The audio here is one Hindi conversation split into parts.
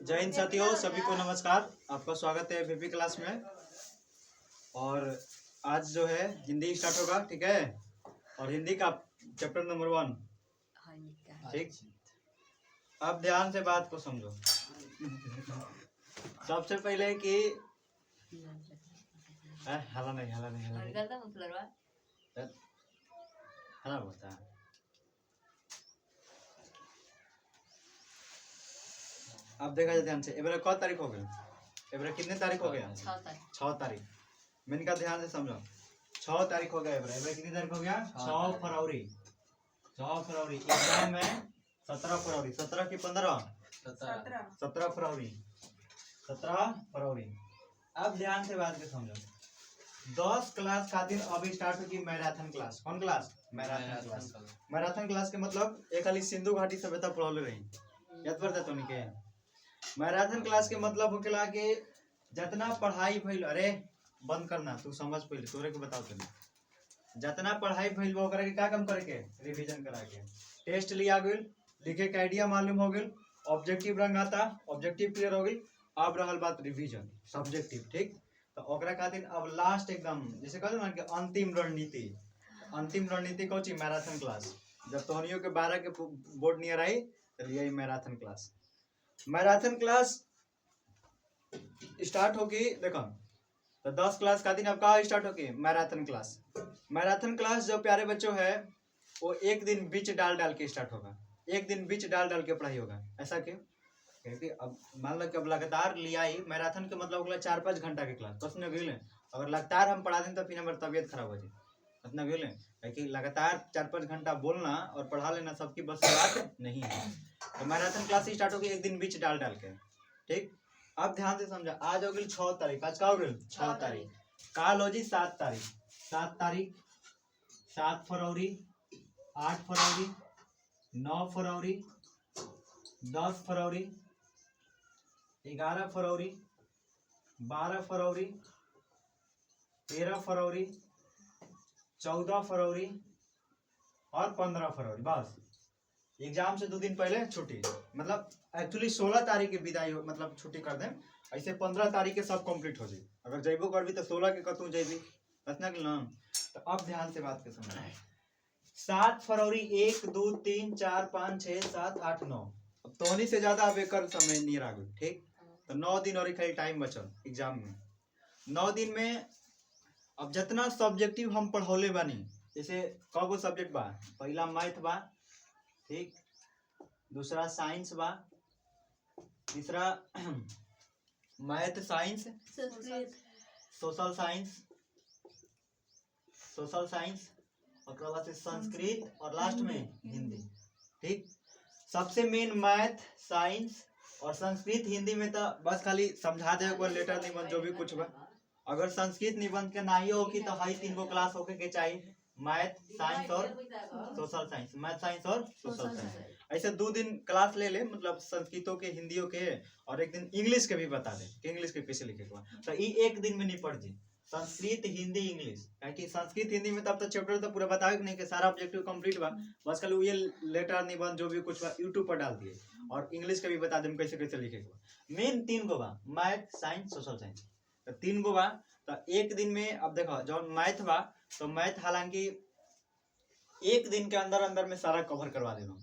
जय हिंद साथियों, सभी को नमस्कार। आपका स्वागत है वीपी क्लास में। और आज जो है हिंदी स्टार्ट होगा, ठीक है। और हिंदी का चैप्टर नंबर 1, ठीक। अब ध्यान से बात को समझो। सबसे पहले कि हला नहीं हला बोलता है। अब देखा जाए ध्यान से, एबरे कौन तारीख हो गई? एबरे कितने तारीख हो गया? 6 तारीख। मैंने कहा ध्यान से समझो, 6 तारीख हो गया। एबरे कितनी तारीख हो गया? 6 फरवरी। 6 फरवरी। एग्जाम में 17 फरवरी। 17 की 15? 17 फरवरी। 17 फरवरी। अब ध्यान से बात को समझो। 10 क्लास खातिर अभी स्टार्ट होगी मैराथन क्लास। कौन class? Marathon class. Marathon class के मतलब एक खाली सिंधु घाटी सभ्यता पढ़ौले रही। याद पड़ता तो नहीं के? मैराथन क्लास के मतलब होकेला कि जितना पढ़ाई भइल, अरे बंद करना, तू समझ पहले, तोरे को बताओ तनी। जितना पढ़ाई भइल वो करे के का काम करे के? रिवीजन करा के। टेस्ट लिया गइल, लिखे के आइडिया मालूम हो गइल, ऑब्जेक्टिव रंग आता, ऑब्जेक्टिव क्लियर हो गइल। अब रहल बात रिवीजन, सब्जेक्टिव, ठीक। तो ओकरा खातिर अब लास्ट एकदम जैसे कहते ना कि अंतिम रणनीति। अंतिम रणनीति कौन ची? Marathon class. जब तोहनियों के 12 के बोर्ड नियर आई तो यही marathon class. Marathon class start होगी, देखो तो 10 क्लास का दिन अब कहाँ स्टार्ट होगी? Marathon class. मैराथन क्लास जो प्यारे बच्चों है वो एक दिन बीच डाल डाल के स्टार्ट होगा। एक दिन बीच डाल डाल के पढ़ाई होगा। ऐसा क्यों? क्योंकि अब मान लो कि अब लगातार लिया ही मैराथन के मतलब होगा 4-5 घंटा के क्लास बस न गई। अगर लगातार हम पढ़ा दें तो फिर हमारी तबीयत खराब हो जाए। इतना गई क्योंकि लगातार 4-5 घंटा बोलना और पढ़ा लेना सबकी बस की बात नहीं है। तो मैराथन क्लास स्टार्ट होगी एक दिन बीच डाल डाल के, ठीक। अब ध्यान से समझा, आज हो गई 6 तारीख। आज का हो गई 6 तारीख। काल हो जी 7 तारीख। 7 तारीख, 7 फरवरी, 8 फरवरी, 9 फरवरी, 10 फरवरी, 11 फरवरी, 12 फरवरी, 13 फरवरी, 14 फरवरी और 15 फरवरी। बस एग्जाम से 2 दिन पहले छुट्टी। मतलब एक्चुअली 16 तारीख की विदाई हो, मतलब छुट्टी कर दें। ऐसे 15 तारीख के सब कंप्लीट हो जाए। अगर जैबो करबी तो 16 के कतू जैबी, इतना के नाम। तो अब ध्यान से बात के समझ। 7 फरवरी 1 2 3 4 5 6 7 8 9। अब तोहनी से ज्यादा अब एक समय नहीं रह गई, ठीक। तो 9 दिन और खाली टाइम बचल एग्जाम में। 9 दिन में अब जितना सब्जेक्टिव हम पढ़ौले बानी, जैसे कगो सब्जेक्ट बा, पहला मैथ बा, ठीक। दूसरा साइंस बा, तीसरा मैथ साइंस, सोशल साइंस, और बाद से संस्कृत और लास्ट में हिंदी, ठीक। सबसे मेन मैथ, साइंस और संस्कृत। हिंदी में तो बस खाली समझा दे एक बार लेटर निबंध जो भी कुछ बा। अगर संस्कृत निबंध के नहीं होगी तो हाई 3 गो क्लास होके के चाहिए, मैथ साइंस और सोशल साइंस। मैथ साइंस और सोशल साइंस ऐसे 2 दिन क्लास ले ले, मतलब संस्कृतों के, हिंदियों के, और एक दिन इंग्लिश के भी बता दे कि इंग्लिश के कैसे लिखे के। तो ये एक दिन में नहीं पढ़ जी, संस्कृत हिंदी इंग्लिश। क्योंकि संस्कृत हिंदी में तब तो चैप्टर तो पूरा बतावे नहीं कि सारा ऑब्जेक्टिव कंप्लीट बा। बस खाली ये लेटर निबंध जो भी कुछ बा यूट्यूब पर डाल दिए, और इंग्लिश के भी बता दें कैसे कैसे लिखे के। मेन 3 गो बा, मैथ साइंस सोशल साइंस। तो 3 गो बा। तो एक दिन में अब देखो जो मैथ बा, तो मैथ हालांकि एक दिन के अंदर अंदर में सारा कवर करवा देना।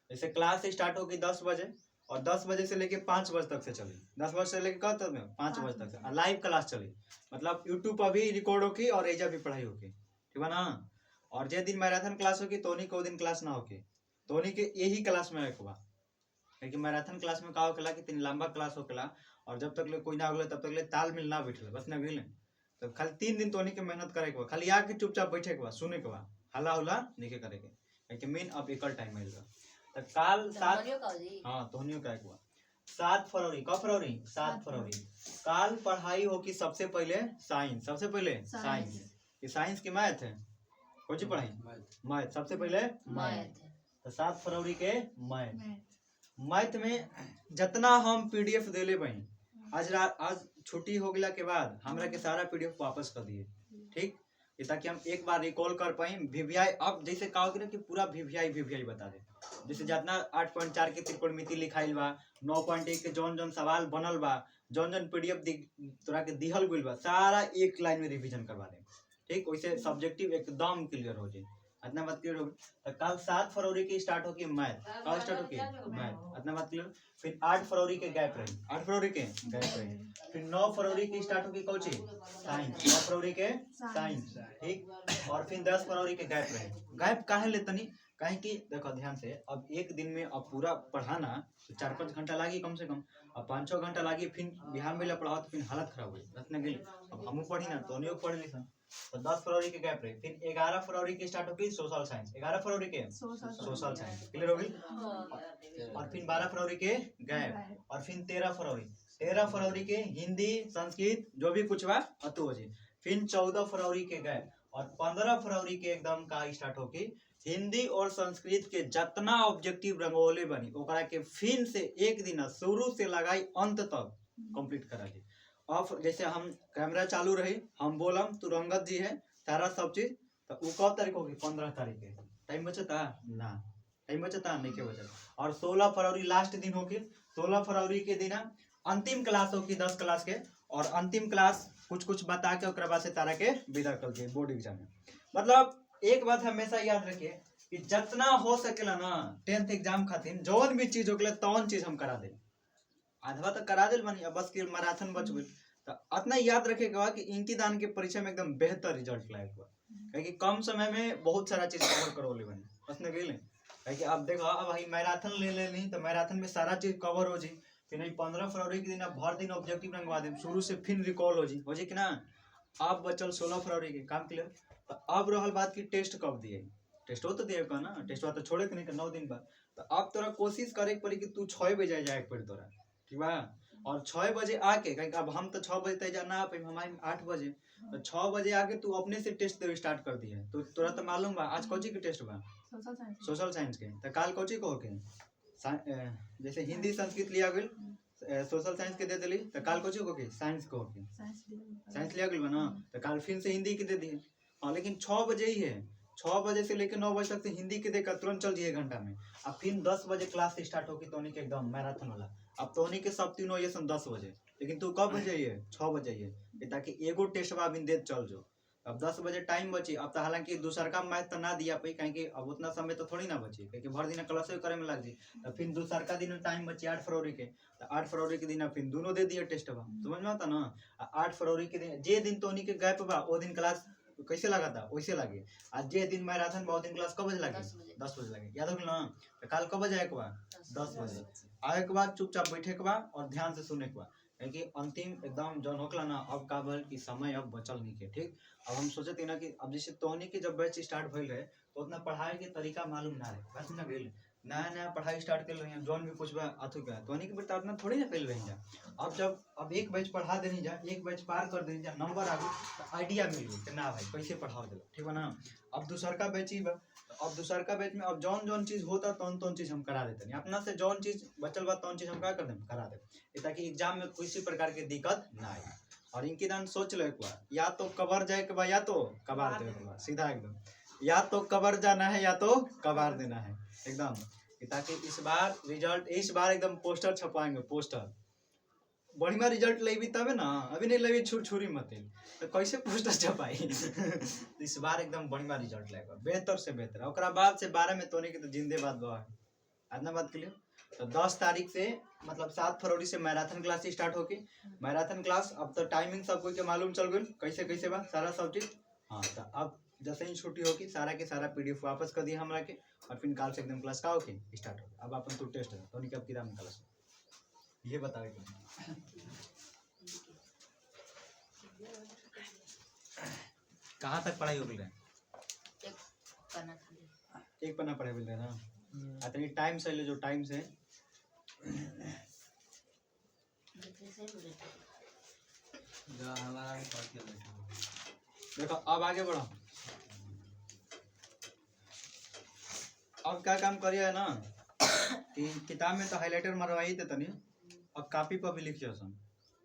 जैसे क्लास स्टार्ट होगी 10 बजे, और 10 बजे से लेके 5 बजे तक से चली। 10 बजे से लेके कब तक में? 5 बजे तक से लाइव क्लास चली। मतलब यूट्यूब पर भी रिकॉर्ड होगी और एजा भी पढ़ाई होगी, ठीक है ना। और जे दिन मैराथन क्लास होगी तो को दिन क्लास ना होगी, तो के यही क्लास में एक बा। क्योंकि मैराथन क्लास में का होकेला कि 3 लंबा क्लास होकेला, और जब तक ले कोई ना होले तब तक ले तालमेल ना बैठले, बस ना गइले। तो खाली 3 दिन तोनी के मेहनत करे के बा, खाली आके चुपचाप बैठे के बा, सुने के बा, हल्ला उल्ला नहीं के करे के। क्योंकि मेन अब एकल टाइम मिल रहा। तो काल 7, हाँ तोहनियों का एक बा 7 फरवरी। कब फरवरी? 7 फरवरी। काल पढ़ाई होगी सबसे पहले साइंस। सबसे पहले साइंस की, साइंस की मैथ है कौन सी पढ़ाई? मैथ। सबसे पहले मैथ। तो 7 फरवरी के मैथ में जितना हम पीडीएफ दे ले बही, आज छुट्टी हो गया के बाद हमरा के सारा पीडीएफ वापस कर दिए, ठीक। ताकि हम एक बार रिकॉल कर पाए वीवीआई। अब जैसे कहोगे ना कि पूरा वीवीआई बता दे, जैसे जितना 8.4 के त्रिकोणमिति लिखाइल बा, 9.1 के जौन जौन सवाल बनल बा, जौन जौन पीडीएफ तोरा के दिहल गइल बा, सारा एक लाइन में रिवीजन करवा दे। ठीक, वैसे सब्जेक्टिव एकदम क्लियर हो जाए। इतना बात क्लियर हो गई। तो कल 7 फरवरी की स्टार्ट होगी मैथ, कल स्टार्ट होगी मैथ, इतना बात क्लियर। फिर 8 फरवरी के गैप रही, 8 फरवरी के गैप रही। फिर 9 फरवरी की स्टार्ट होगी कौन सी साइंस, 9 फरवरी के साइंस। ठीक, और फिर 10 फरवरी के गैप रहे। गैप काहे ले तनी, काहे कि देखो ध्यान से, अब एक दिन में अब पूरा पढ़ाना तो 4-5 घंटा लागी कम से कम, अब 5-6 घंटा लागी। फिर बिहार में पढ़ाओ तो फिर हालत खराब हुई रत्न गेली। अब हम पढ़ी ना तो नहीं पढ़ ली। तो 10 फरवरी के गैप रहे। फिर 11 फरवरी की स्टार्ट होगी सोशल साइंस, 11 फरवरी के सोशल साइंस क्लियर हो गई। और फिर 12 फरवरी के गैप, और फिर 13 फरवरी के हिंदी संस्कृत जो भी कुछ बा अतु हो जी। फिर 14 फरवरी के गैप, और 15 फरवरी के एकदम का स्टार्ट होगी हिंदी और संस्कृत के जितना ऑब्जेक्टिव रंगोले बनी ओकरा के फिर से एक दिन शुरू से लगाई अंत तक कंप्लीट करा ली। अब जैसे हम कैमरा चालू रही, हम बोलम तू रंगत जी है सारा सब चीज, तो वो कब तारीख होगी 15 तारीख के। टाइम बचता ना, टाइम बचता नहीं के बचता। और 16 फरवरी लास्ट दिन होगी, 16 फरवरी के दिन अंतिम क्लास होगी 10 क्लास के, और अंतिम क्लास कुछ कुछ बता के ओकरा बाद से तारा के विदा कर दिए बोर्ड एग्जाम में। मतलब एक बात हमेशा याद रखिए कि जितना हो सकेला ना 10th एग्जाम खातिर जौन भी चीज होगले तौन चीज हम करा दे, आधवा तक करा दिल बनी, अब बस के मैराथन बच गई। तो इतना याद रखेगा कि इंकी दान के परीक्षा में एकदम बेहतर रिजल्ट लायक हुआ, क्योंकि कम समय में बहुत सारा चीज कवर करो ले बनी बस ने गेले। क्योंकि अब देखो अब भाई मैराथन ले लेनी तो मैराथन में सारा चीज कवर हो जी। फिर 15 फरवरी के दिन अब भर दिन ऑब्जेक्टिव रंगवा दे शुरू से, फिर रिकॉल हो जी कि ना। अब बचल 16 फरवरी के काम क्लियर। तो अब रहल बात की टेस्ट कब दिए, टेस्ट हो तो दिए का ना, टेस्ट तो छोड़े के नहीं 9 दिन बाद। तो अब तोरा कोशिश करे पड़ी कि तू 6 बजे जाए पड़ी तोरा, ठीक बा। और 6 बजे आके, कहीं अब हम तो 6 बजे तक जाना पे हमारे 8 बजे, तो 6 बजे आके तू अपने से टेस्ट देवे स्टार्ट कर दिए। तो तोरा तो मालूम बा आज कौची के टेस्ट बा, सोशल साइंस के। तो काल कौची को के जैसे हिंदी संस्कृत लिया गई, सोशल साइंस के दे दिली, तो काल कोची को के साइंस को के साइंस लिया गई बना, तो काल फिर से हिंदी के दे दिए। हाँ लेकिन 6 बजे ही है, 6 बजे से लेकर 9 बजे तक से हिंदी के देकर तुरंत चल जाइए घंटा में। अब फिर 10 बजे क्लास स्टार्ट होगी तो के एकदम मैराथन वाला। अब तो के सब तीनों ये 10 बजे, लेकिन तू कब जाइए 6 बजे जाइए, ताकि एगो टेस्ट बा बिन दे चल जो। अब 10 बजे टाइम बची। अब तो हालांकि दूसर का मैथ तो ना दिया पाई, कहीं अब उतना समय तो थोड़ी ना बची, क्योंकि भर दिन क्लास करे में लग जी। तो फिर दूसर का दिन टाइम बची 8 फरवरी के, तो 8 फरवरी के दिन फिर दोनों दे दिए टेस्ट बा, समझ में आता ना। 8 फरवरी के दिन जे दिन तो के गैप बा वो दिन क्लास कैसे लगा था वैसे लगे। आज जे दिन मैराथन बा दिन क्लास कब बजे लगे 10 बजे लगे, याद हो ना। तो कल कब बजे आए के बाद 10 बजे आए के बाद चुपचाप बैठे के बाद और ध्यान से सुने के बाद, क्योंकि अंतिम एकदम जौन होकला ना अब का भल की समय अब बचल नहीं के। ठीक, अब हम सोचे थे ना कि अब जैसे तोहनी के जब बैच स्टार्ट भइल रहे तो उतना पढ़ाई के तरीका मालूम ना रहे, बस ना गेल नया नया पढ़ाई स्टार्ट कर रहे हैं, जौन भी कुछ बा अथु का तोहनी के बेटा उतना थोड़ी ना फैल रही जा। अब जब अब एक बैच पढ़ा देनी जा, एक बैच पार कर देनी जा, नंबर आ गई तो आइडिया मिल गई कि ना भाई कैसे पढ़ाओ दे, ठीक है ना। अब दूसर का बैच ही बा, अब दूसर का बैच में अब जौन जौन चीज होता तौन चीज हम करा देते, अपना से जौन चीज बचल बा तौन चीज हम क्या कर दें करा दे, ताकि एग्जाम में किसी प्रकार की दिक्कत ना आए। और इनकी दान सोच लो एक बार, या तो कबर जाए के बाद या तो कबार दे के बाद, सीधा एकदम, या तो कबर जाना है या तो कबार देना है एकदम। ताकि इस बार रिजल्ट, इस बार एकदम पोस्टर छपवाएंगे, पोस्टर बढ़िया रिजल्ट लेबी तबे ना, अभी नहीं लेबी छुरी मत तो कैसे पोस्टर छपाई इस बार एकदम बढ़िया रिजल्ट लेगा, बेहतर से बेहतर। ओकरा बाद से 12 में तोने की तो जिंदे बात बा आतना बात के लिए। तो 10 तारीख से मतलब 7 फरवरी से मैराथन क्लास स्टार्ट होगी। मैराथन क्लास अब तो टाइमिंग सब कोई के मालूम चल गई कैसे कैसे बा सारा सब चीज। हाँ तो अब जैसे ही छुट्टी होगी सारा के सारा पीडीएफ वापस कर दिया हमरा के, और फिर काल से एकदम क्लास का होगी स्टार्ट होगी। अब अपन तू टेस्ट है तो अब किताब निकाल ये बतावे कहाँ तक पढ़ाई हो गई है? एक पन्ना पढ़ाई मिल रहा है ना। अतनी टाइम से ले जो टाइम से देखो अब आगे बढ़ो। अब क्या काम करिए है ना कि किताब में तो हाइलाइटर मरवाई थे तनी, अब कॉपी पर भी लिखिए सन,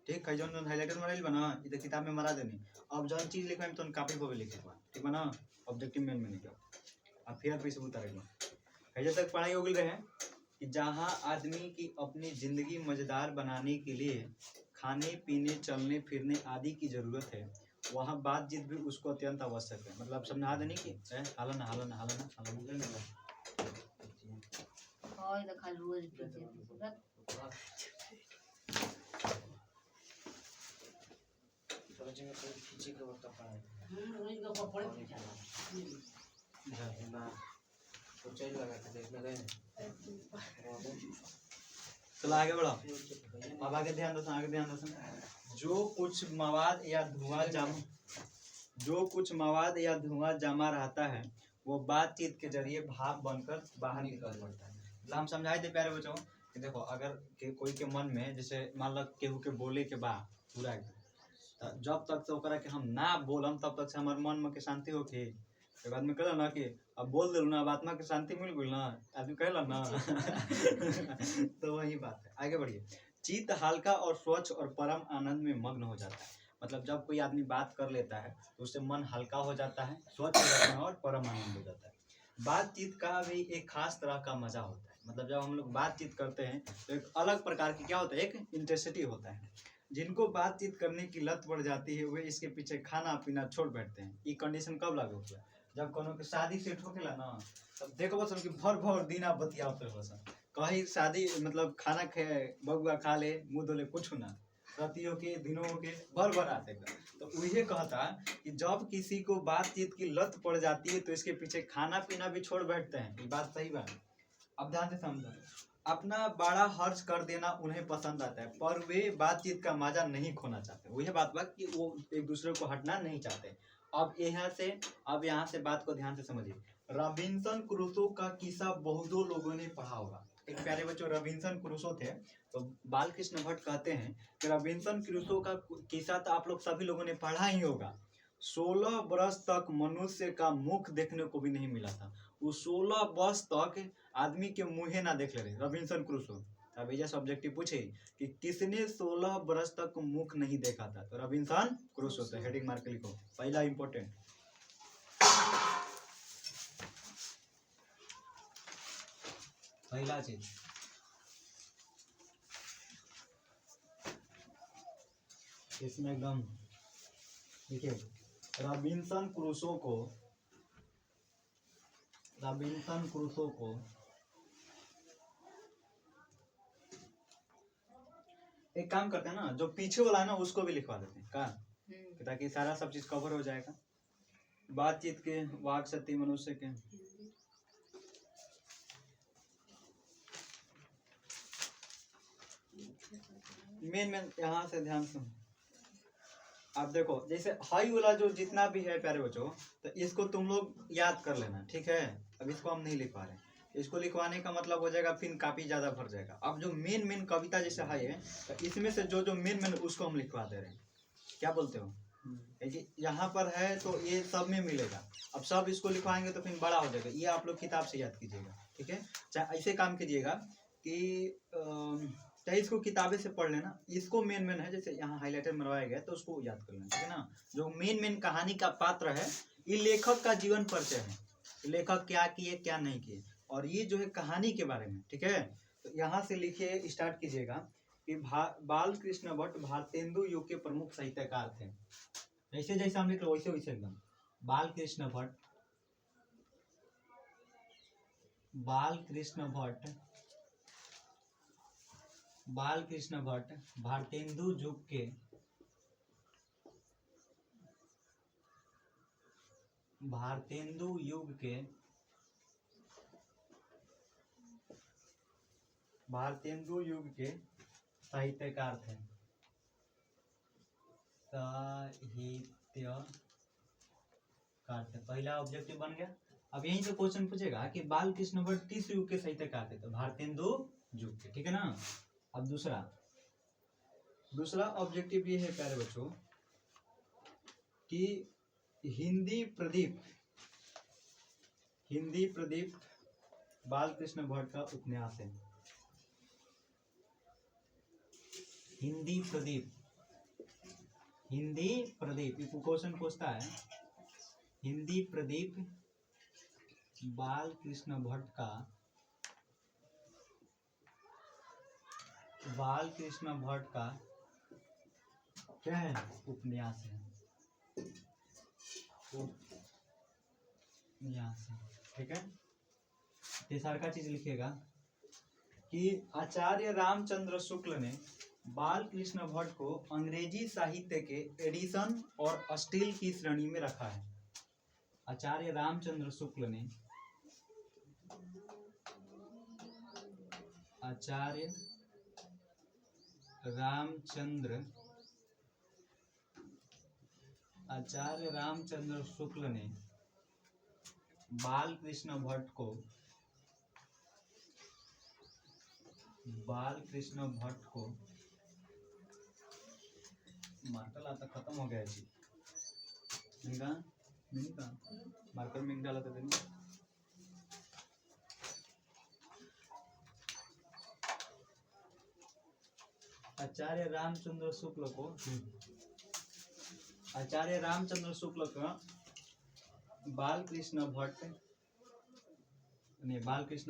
ठीक है। जौन हाइलाइटर मराइल बना इधर किताब में मरा देनी, अब जौन चीज लिखवाई तो कॉपी पर भी लिखे ठीक बना, ऑब्जेक्टिव में निकल अब फिर पैसे उतारेगा। जब तक पढ़ाई हो गई रहे कि जहाँ आदमी की अपनी जिंदगी मजेदार बनाने के लिए खाने पीने चलने फिरने आदि की जरूरत है, वहाँ बातचीत भी उसको अत्यंत आवश्यक है। मतलब समझा देने की हालन हालन हालन हालन चलो आगे बढ़ो। अब आगे ध्यान दो, आगे ध्यान दो। जो कुछ मवाद या धुआं जमा रहता है वो बातचीत के जरिए भाप बनकर बाहर निकल पड़ता है। मतलब हम समझाए थे प्यारे बच्चों कि देखो अगर कोई के मन में जैसे मान लो केहू के बोले के बाद पूरा जब तक से ओकरा के हम ना बोलम तब तक से हमारे मन में के शांति होके एक आदमी कहला ना कि अब बोल दिलू ना, अब आत्मा के शांति मिल गई ना, आदमी कहला ना तो वही बात है। आगे बढ़िए। चित्त हल्का और स्वच्छ और परम आनंद में मग्न हो जाता है। मतलब जब कोई आदमी बात कर लेता है तो उससे मन हल्का हो जाता है, स्वच्छ हो जाता है और परम आनंद हो जाता है। बातचीत का भी एक खास तरह का मजा होता है। मतलब जब हम लोग बातचीत करते हैं तो एक अलग प्रकार की क्या होता है, एक इंटेंसिटी होता है। जिनको बातचीत करने की लत पड़ जाती है वे इसके पीछे खाना पीना छोड़ बैठते हैं। ये कंडीशन कब लागू होता है, जब कोनो के शादी सेट होकेला ना, तब देखो बस उनकी भर भर दिन आप बतियाते हो। बस कहीं शादी मतलब खाना खे बगुआ खा ले मुँह धोले कुछ ना, रातियों के दिनों के भर भर आते। तो वही कहता कि जब किसी को बातचीत की लत पड़ जाती है तो इसके पीछे खाना पीना भी छोड़ बैठते हैं। ये बात सही बात है। अब ध्यान से समझो। अपना बड़ा खर्च कर देना उन्हें पसंद आता है पर वे बातचीत का मजा नहीं खोना चाहते। वही बात बा कि वो एक दूसरे को हटना नहीं चाहते। अब यहाँ से बात को ध्यान से समझिए। रॉबिन्सन क्रूसो का किस्सा बहुतों लोगों ने पढ़ा होगा। एक प्यारे बच्चों रॉबिन्सन क्रूसो थे। तो बालकृष्ण भट्ट कहते हैं कि रॉबिन्सन क्रूसो का किस्सा तो आप लोग सभी लोगों ने पढ़ा ही होगा। 16 वर्ष तक मनुष्य का मुख देखने को भी नहीं मिला था। वो 16 वर्ष तक आदमी के मुँहे ना देख ले रहे रॉबिन्सन क्रूसो। अब ये सब्जेक्टिव पूछे कि किसने 16 वर्ष तक मुख नहीं देखा था, तो रॉबिन्सन क्रूसो। तो हेडिंग मार्क लिखो, पहला इंपॉर्टेंट। पहला चीज इसमें एकदम देखिए, रॉबिन्सन क्रूसो को एक काम करते हैं ना, जो पीछे वाला है ना उसको भी लिखवा देते हैं का, ताकि सारा सब चीज कवर हो जाएगा। बातचीत के वाक शक्ति मनुष्य के मेन यहाँ से ध्यान से आप देखो। जैसे हाई वाला जो जितना भी है प्यारे बच्चों, तो इसको तुम लोग याद कर लेना, ठीक है। अब इसको हम नहीं लिख पा रहे, इसको लिखवाने का मतलब हो जाएगा फिर काफी ज्यादा भर जाएगा। अब जो मेन कविता जैसे हाई है तो इसमें से जो मेन उसको हम लिखवा दे रहे हैं। क्या बोलते हो? यहाँ पर है तो ये सब में मिलेगा। अब सब इसको लिखवाएंगे तो फिर बड़ा हो जाएगा। ये आप लोग किताब से याद कीजिएगा, ठीक है। चाहे ऐसे काम कीजिएगा कि चाहे इसको किताबें से पढ़ लेना, इसको मेन है जैसे यहाँ हाईलाइटर मरवाया गया तो उसको याद कर लेना, ठीक है ना। जो मेन कहानी का पात्र है ये लेखक का जीवन परिचय है, लेखक क्या किए क्या नहीं किए, और ये जो है कहानी के बारे में, ठीक है। तो यहाँ से लिखिए, स्टार्ट कीजिएगा कि बालकृष्ण भट्ट भारतेंदु युग के प्रमुख साहित्यकार थे। जैसे जैसे हम लिख लो वैसे वैसे एकदम। बालकृष्ण भट्ट भारतेंदु युग के साहित्यकार थे। पहला ऑब्जेक्टिव बन गया। अब यहीं से क्वेश्चन पूछेगा कि बालकृष्ण भट्ट किस युग के साहित्यकार थे, तो भारतेंदु युग के, ठीक है ना। अब दूसरा ऑब्जेक्टिव ये है प्यारे बच्चों कि हिंदी प्रदीप बालकृष्ण भट्ट का उपन्यास है। हिंदी प्रदीप क्वेश्चन पूछता है, हिंदी प्रदीप बालकृष्ण भट्ट का बाल कृष्ण भट्ट का क्या है, उपन्यास है, उपन्यास है। ठीक है, तीसरा का चीज लिखिएगा कि आचार्य रामचंद्र शुक्ल ने बाल कृष्ण भट्ट को अंग्रेजी साहित्य के एडिशन और अस्टील की श्रेणी में रखा है। आचार्य रामचंद्र शुक्ल ने आचार्य रामचंद्र शुक्ल ने बाल कृष्ण भट्ट को मार्कर आता खत्म हो गया जी, इनका मार्कर में डाला था देंगे। आचार्य रामचंद्र शुक्ल का बाल कृष्ण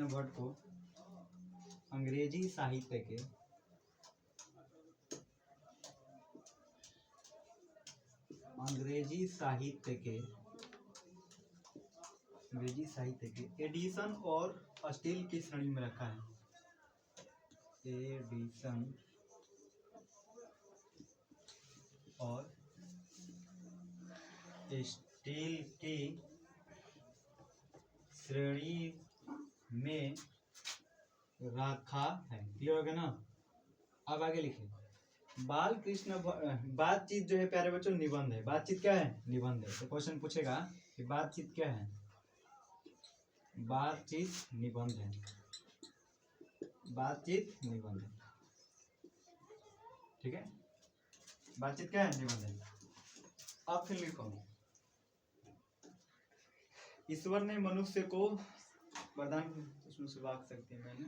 भट्ट को अंग्रेजी साहित्य के एडिशन और अस्टील की श्रेणी में रखा है। एडिशन और स्टील की श्रेणी में रखा है। क्लियर हो गया ना। अब आगे लिखिए, बाल कृष्ण बातचीत जो है प्यारे बच्चों निबंध है। बातचीत क्या है, निबंध है। तो क्वेश्चन पूछेगा कि बातचीत क्या है, बातचीत निबंध है, बातचीत निबंध है। ठीक है, बातचीत क्या है, निबंध है। अब फिर लिखो, ईश्वर ने मनुष्य को वरदान, उसमें से वाक सकती है मैंने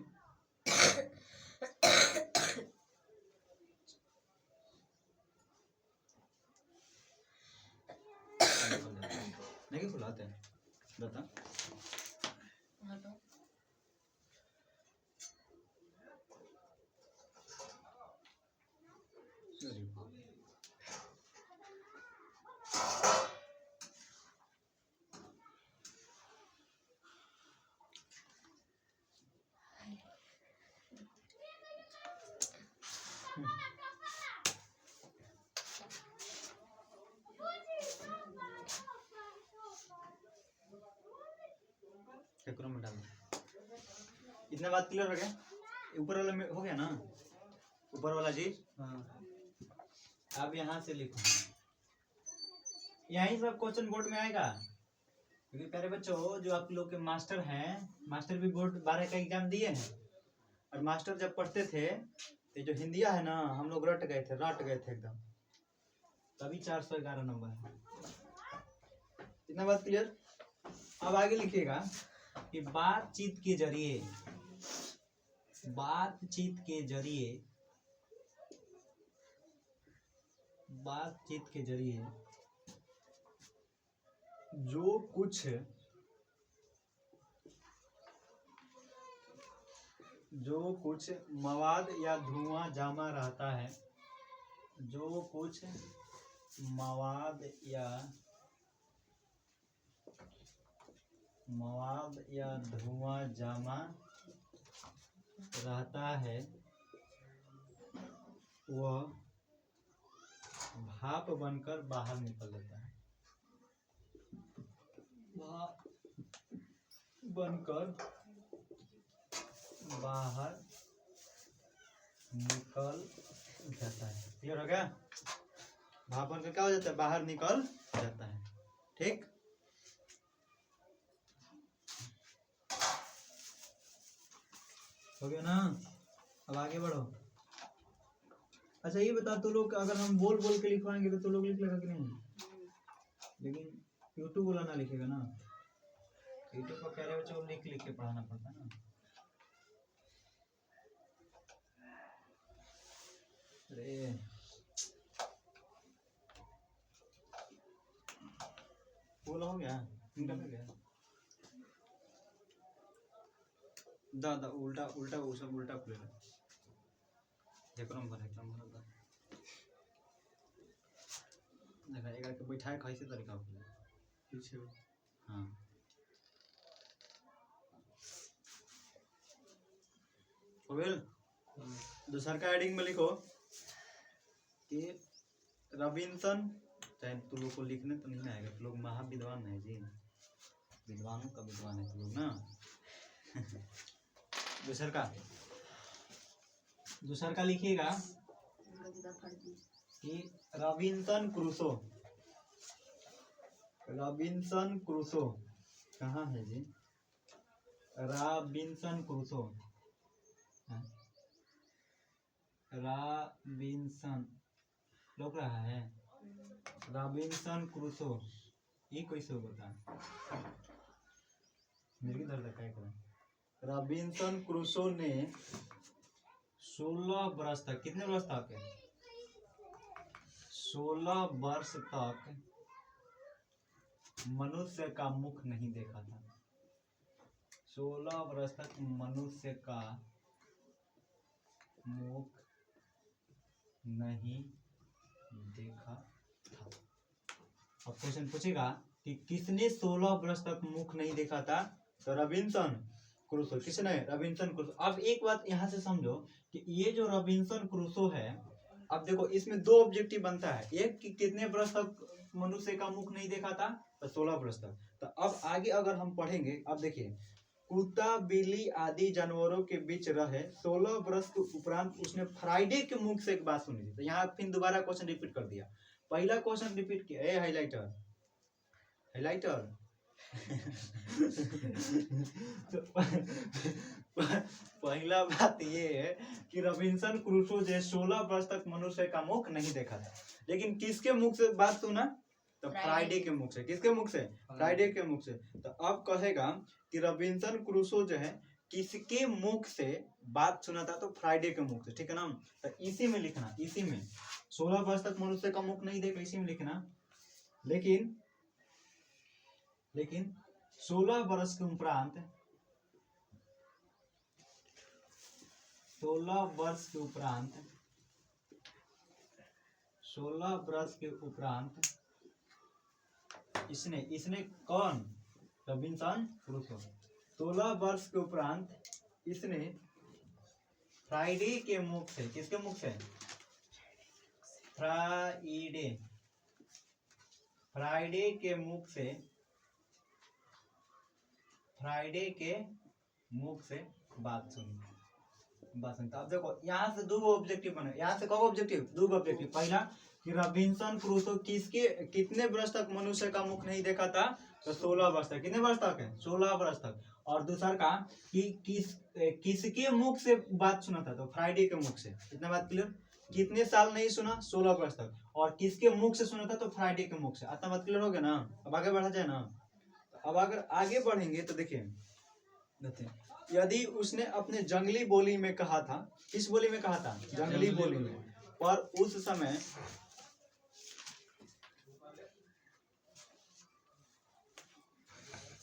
नहीं खुलाते हैं बता में डाल। इतना बात क्लियर हो गया। ऊपर वाला में हो गया ना, ऊपर वाला जी। हाँ, अब यहाँ से लिखो, यही सब क्वेश्चन बोर्ड में आएगा। क्योंकि प्यारे बच्चों जो आप लोग के मास्टर हैं, मास्टर भी बोर्ड 12 का एग्जाम दिए हैं, और मास्टर जब पढ़ते थे तो जो हिंदिया है ना, हम लोग रट गए थे एकदम, तभी 411 नंबर है। इतना बात क्लियर। अब आगे लिखिएगा कि बातचीत के जरिए जो कुछ मवाद या धुआं जमा रहता है, जो कुछ मवाद या धुआं जमा रहता है, वह भाप बनकर बाहर निकल लेता है। भाप बनकर बाहर निकल जाता है। क्लियर हो गया। भाप बनकर क्या हो जाता है, बाहर निकल जाता है। ठीक, हो गया ना। अब आगे बढ़ो। अच्छा ये बता, तो लोग अगर हम बोल के लिखवाएंगे तो लोग लिख लेगा कि नहीं? लेकिन यूट्यूब वाला ना लिखेगा ना, यूट्यूब पर प्यारे बच्चों को लिख के पढ़ाना पड़ता है ना। अरे बोला हो गया, निकल गया। दादा उल्टा वो सब उल्टा खुलेगा। एक नंबर होता देखा एकरा के बैठाए कैसे तरीका होता है पीछे। हाँ वेल दूसरा का हेडिंग में लिखो कि रॉबिन्सन, चाहे तू लोग को लिखने तो नहीं आएगा, तू लोग महाविद्वान है जी, विद्वानों का विद्वान है तू लोग ना। दूसर का लिखिएगा कि रॉबिन्सन क्रूसो कहाँ है जी? रॉबिन्सन क्रूसो लोग रहा है। रॉबिन्सन क्रूसो ये कैसे होता है? मेरे की दर्द क्या करें? रॉबिन्सन क्रूसो ने 16 वर्ष तक, कितने वर्ष तक? 16 वर्ष तक मनुष्य का मुख नहीं देखा था। 16 वर्ष तक मनुष्य का मुख नहीं देखा था। अब क्वेश्चन पूछेगा कि किसने 16 वर्ष तक मुख नहीं देखा था? तो रॉबिन्सन क्रूसो। किसने? Robinson Crusoe. अब एक बात यहाँ से समझो कि ये जो रॉबिन्सन क्रूसो है, अब देखो इसमें दो ऑब्जेक्टिव बनता है, एक कि कितने वर्ष तक मनुष्य का मुख नहीं देखा था, तो 16 वर्ष तक। तो अब आगे अगर हम पढ़ेंगे, अब देखिए कुत्ता बिल्ली आदि जानवरों के बीच रहे 16 वर्ष के उपरांत उसने फ्राइडे के मुख से एक बात सुनी थी। तो यहाँ फिर दोबारा क्वेश्चन रिपीट कर दिया। पहला क्वेश्चन रिपीट किया, ए हाइलाइटर तो पहला बात ये है कि रॉबिन्सन क्रूसो जो 16 वर्ष तक मनुष्य का मुख नहीं देखा था, लेकिन किसके मुख से बात सुना? तो फ्राइडे के मुख से। किसके मुख से? फ्राइडे के मुख से। तो अब कहेगा कि रॉबिन्सन क्रूसो जो है किसके मुख से बात सुना था? तो फ्राइडे के मुख से, ठीक है ना। तो इसी में लिखना, इसी में 16 वर्ष तक मनुष्य का मुख नहीं देखा, इसी में लिखना। लेकिन 16 वर्ष के उपरांत 16 वर्ष के उपरांत इसने कौन? Robinson Crusoe. 16 वर्ष के उपरांत इसने फ्राइडे के मुख से, किसके मुख से? फ्राइडे के मुख से बात सुनी। अब देखो यहाँ से दो ऑब्जेक्टिव बने, यहाँ से कब ऑब्जेक्टिव? दो ऑब्जेक्टिव। पहला कि रॉबिन्सन क्रूसो कितने वर्ष तक मनुष्य का मुख नहीं देखा था? तो 16 वर्ष तक। कितने वर्ष तक है? 16 वर्ष तक। और दूसरा का कि किसके मुख से बात सुना था? तो फ्राइडे के मुख से। इतना बात क्लियर? कितने साल नहीं सुना? 16 वर्ष तक। और किसके मुख से सुना था? तो फ्राइडे के मुख से। इतना बात क्लियर हो गया ना? अब आगे बढ़ा जाए ना। अब अगर आगे बढ़ेंगे तो देखिए यदि उसने अपने जंगली बोली में कहा था, किस बोली में कहा था? जंगली बोली में। पर उस समय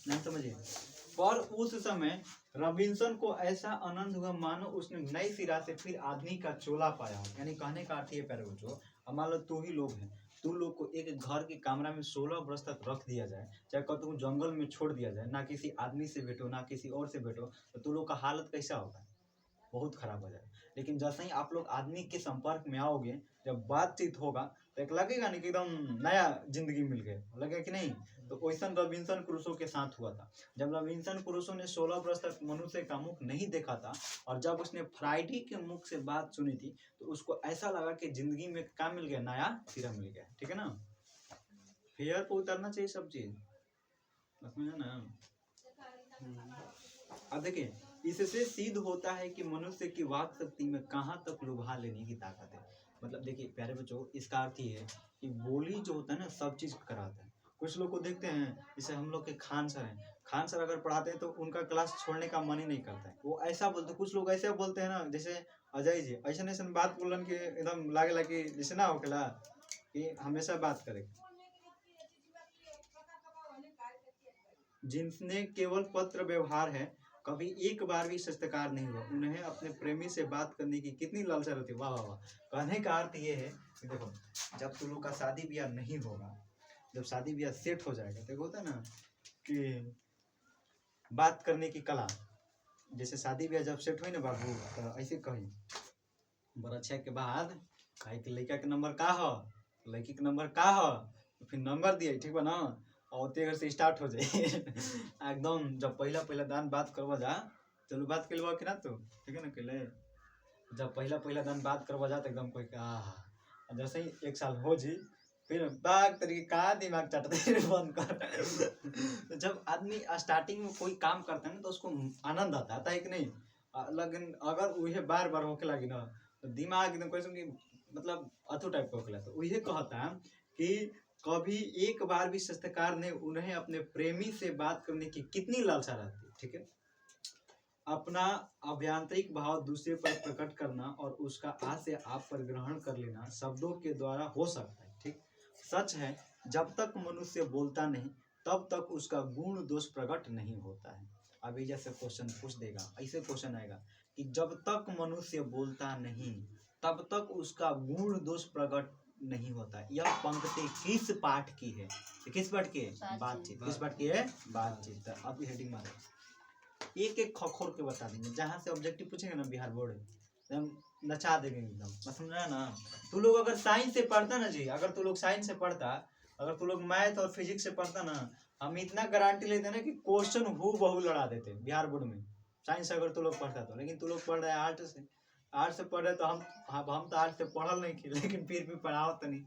नहीं समझिए, पर उस समय रॉबिन्सन को ऐसा आनंद हुआ मानो उसने नई सिरा से फिर आदमी का चोला पाया हो। यानी कहने का अर्थ ये प्यारे बच्चों, अब मान लो तू ही लोग हैं, तू लोग को एक घर के कमरा में 16 वर्ष तक रख दिया जाए, चाहे कहीं जंगल में छोड़ दिया जाए, ना किसी आदमी से बैठो ना किसी और से बैठो, तो तू लोग का हालत कैसा होगा? बहुत खराब हो जाए। लेकिन जैसे ही आप लोग आदमी के संपर्क में आओगे, जब बातचीत होगा तो एक लगेगा नहीं कि एकदम नया जिंदगी मिल गया, लगेगा कि नहीं? तो वैसा रॉबिन्सन क्रूसो के साथ हुआ था। जब रॉबिन्सन क्रूसो ने 16 वर्ष तक मनुष्य का मुख नहीं देखा था, और जब उसने फ्राइडे के मुख से बात सुनी थी, तो उसको ऐसा लगा कि जिंदगी में क्या मिल गया? नया सिरा मिल गया। ठीक है ना? फेयर पे उतरना चाहिए सब चीज, समझे ना? अब देखिए इससे सिद्ध होता है कि मनुष्य की वाक शक्ति में कहाँ तक लुभा लेने की ताकत है। मतलब देखिए प्यारे बच्चों, इसका अर्थ ये है कि बोली जो होता है ना सब चीज कराता है। कुछ लोग को देखते हैं, जैसे हम लोग के खान सर हैं, खान सर अगर पढ़ाते हैं तो उनका क्लास छोड़ने का मन ही नहीं करता है। वो ऐसा बोलते, कुछ लोग ऐसे बोलते हैं ना, जैसे अजय जी ऐसा बात बोलन कि एकदम लागेला कि जैसे ना होकेला कि हमेशा बात करे। जिनसे केवल पत्र व्यवहार है कभी एक बार भी शस्त्रकार नहीं हुआ, उन्हें अपने प्रेमी से बात करने की कितनी लालसा रहती है। वाह वाह वाह। कहने का अर्थ ये है कि देखो, जब तुम लोग का शादी ब्याह नहीं होगा, जब शादी ब्याह सेट हो जाएगा, तो होता है ना कि बात करने की कला, जैसे शादी ब्याह जब सेट हुई ना बाबू, तो ऐसे कही बरछा के बाद कहे कि लड़का के नंबर का हो, लड़की के नंबर का हो, तो फिर नंबर दिए, ठीक बा ना, और ते घर से स्टार्ट हो जाए एकदम। जब पहला पहला दान बात करवा जा, चलो बात कर लो कि ना, तो ठीक है ना, के जब पहला पहला दान बात करवा जा तो एकदम कोई का, जैसे ही 1 साल हो जी, फिर बाग तरीके का दिमाग चटते बंद कर जब आदमी स्टार्टिंग में कोई काम करता है ना, तो उसको आनंद आता है कि नहीं, लेकिन अगर वही बार बार होके लगी ना, तो दिमाग एकदम कैसे कि मतलब अथू टाइप का होके, तो वही कहता कि कभी एक बार भी शस्त्रकार ने उन्हें अपने प्रेमी से बात करने की कितनी लालसा रहती है। ठीक है, अपना अभ्यांतरिक भाव दूसरे पर प्रकट करना और उसका आ से आप पर ग्रहण कर लेना शब्दों के द्वारा हो सकता है। ठीक, सच है, जब तक मनुष्य बोलता नहीं तब तक उसका गुण दोष प्रकट नहीं होता है। अभी जैसे क्वेश्चन पूछ देगा, ऐसे क्वेश्चन आएगा कि जब तक मनुष्य बोलता नहीं तब तक उसका गुण दोष प्रकट नहीं होता। यह पंक्ति किस पाठ की है? किस पाठ की है? बातचीत। किस पाठ की है? बातचीत। अब हेडिंग मारो, एक एक खखोर के बता देंगे, जहाँ से ऑब्जेक्टिव पूछेंगे ना बिहार बोर्ड एकदम नचा देंगे एकदम, बस समझ रहा ना। तू लोग अगर साइंस से पढ़ता ना जी, अगर तू लोग साइंस से पढ़ता, अगर तू लोग मैथ और फिजिक्स से पढ़ता ना, हम इतना गारंटी लेते ना कि क्वेश्चन हूबहू लड़ा देते बिहार बोर्ड में, साइंस अगर तू लोग पढ़ता तो। लेकिन तू लोग पढ़ रहे हैं आर्ट से, आर्ट से पढ़ रहे तो हम तो आर्ट से पढ़ल नहीं की, लेकिन फिर भी पढ़ाओ तो नहीं,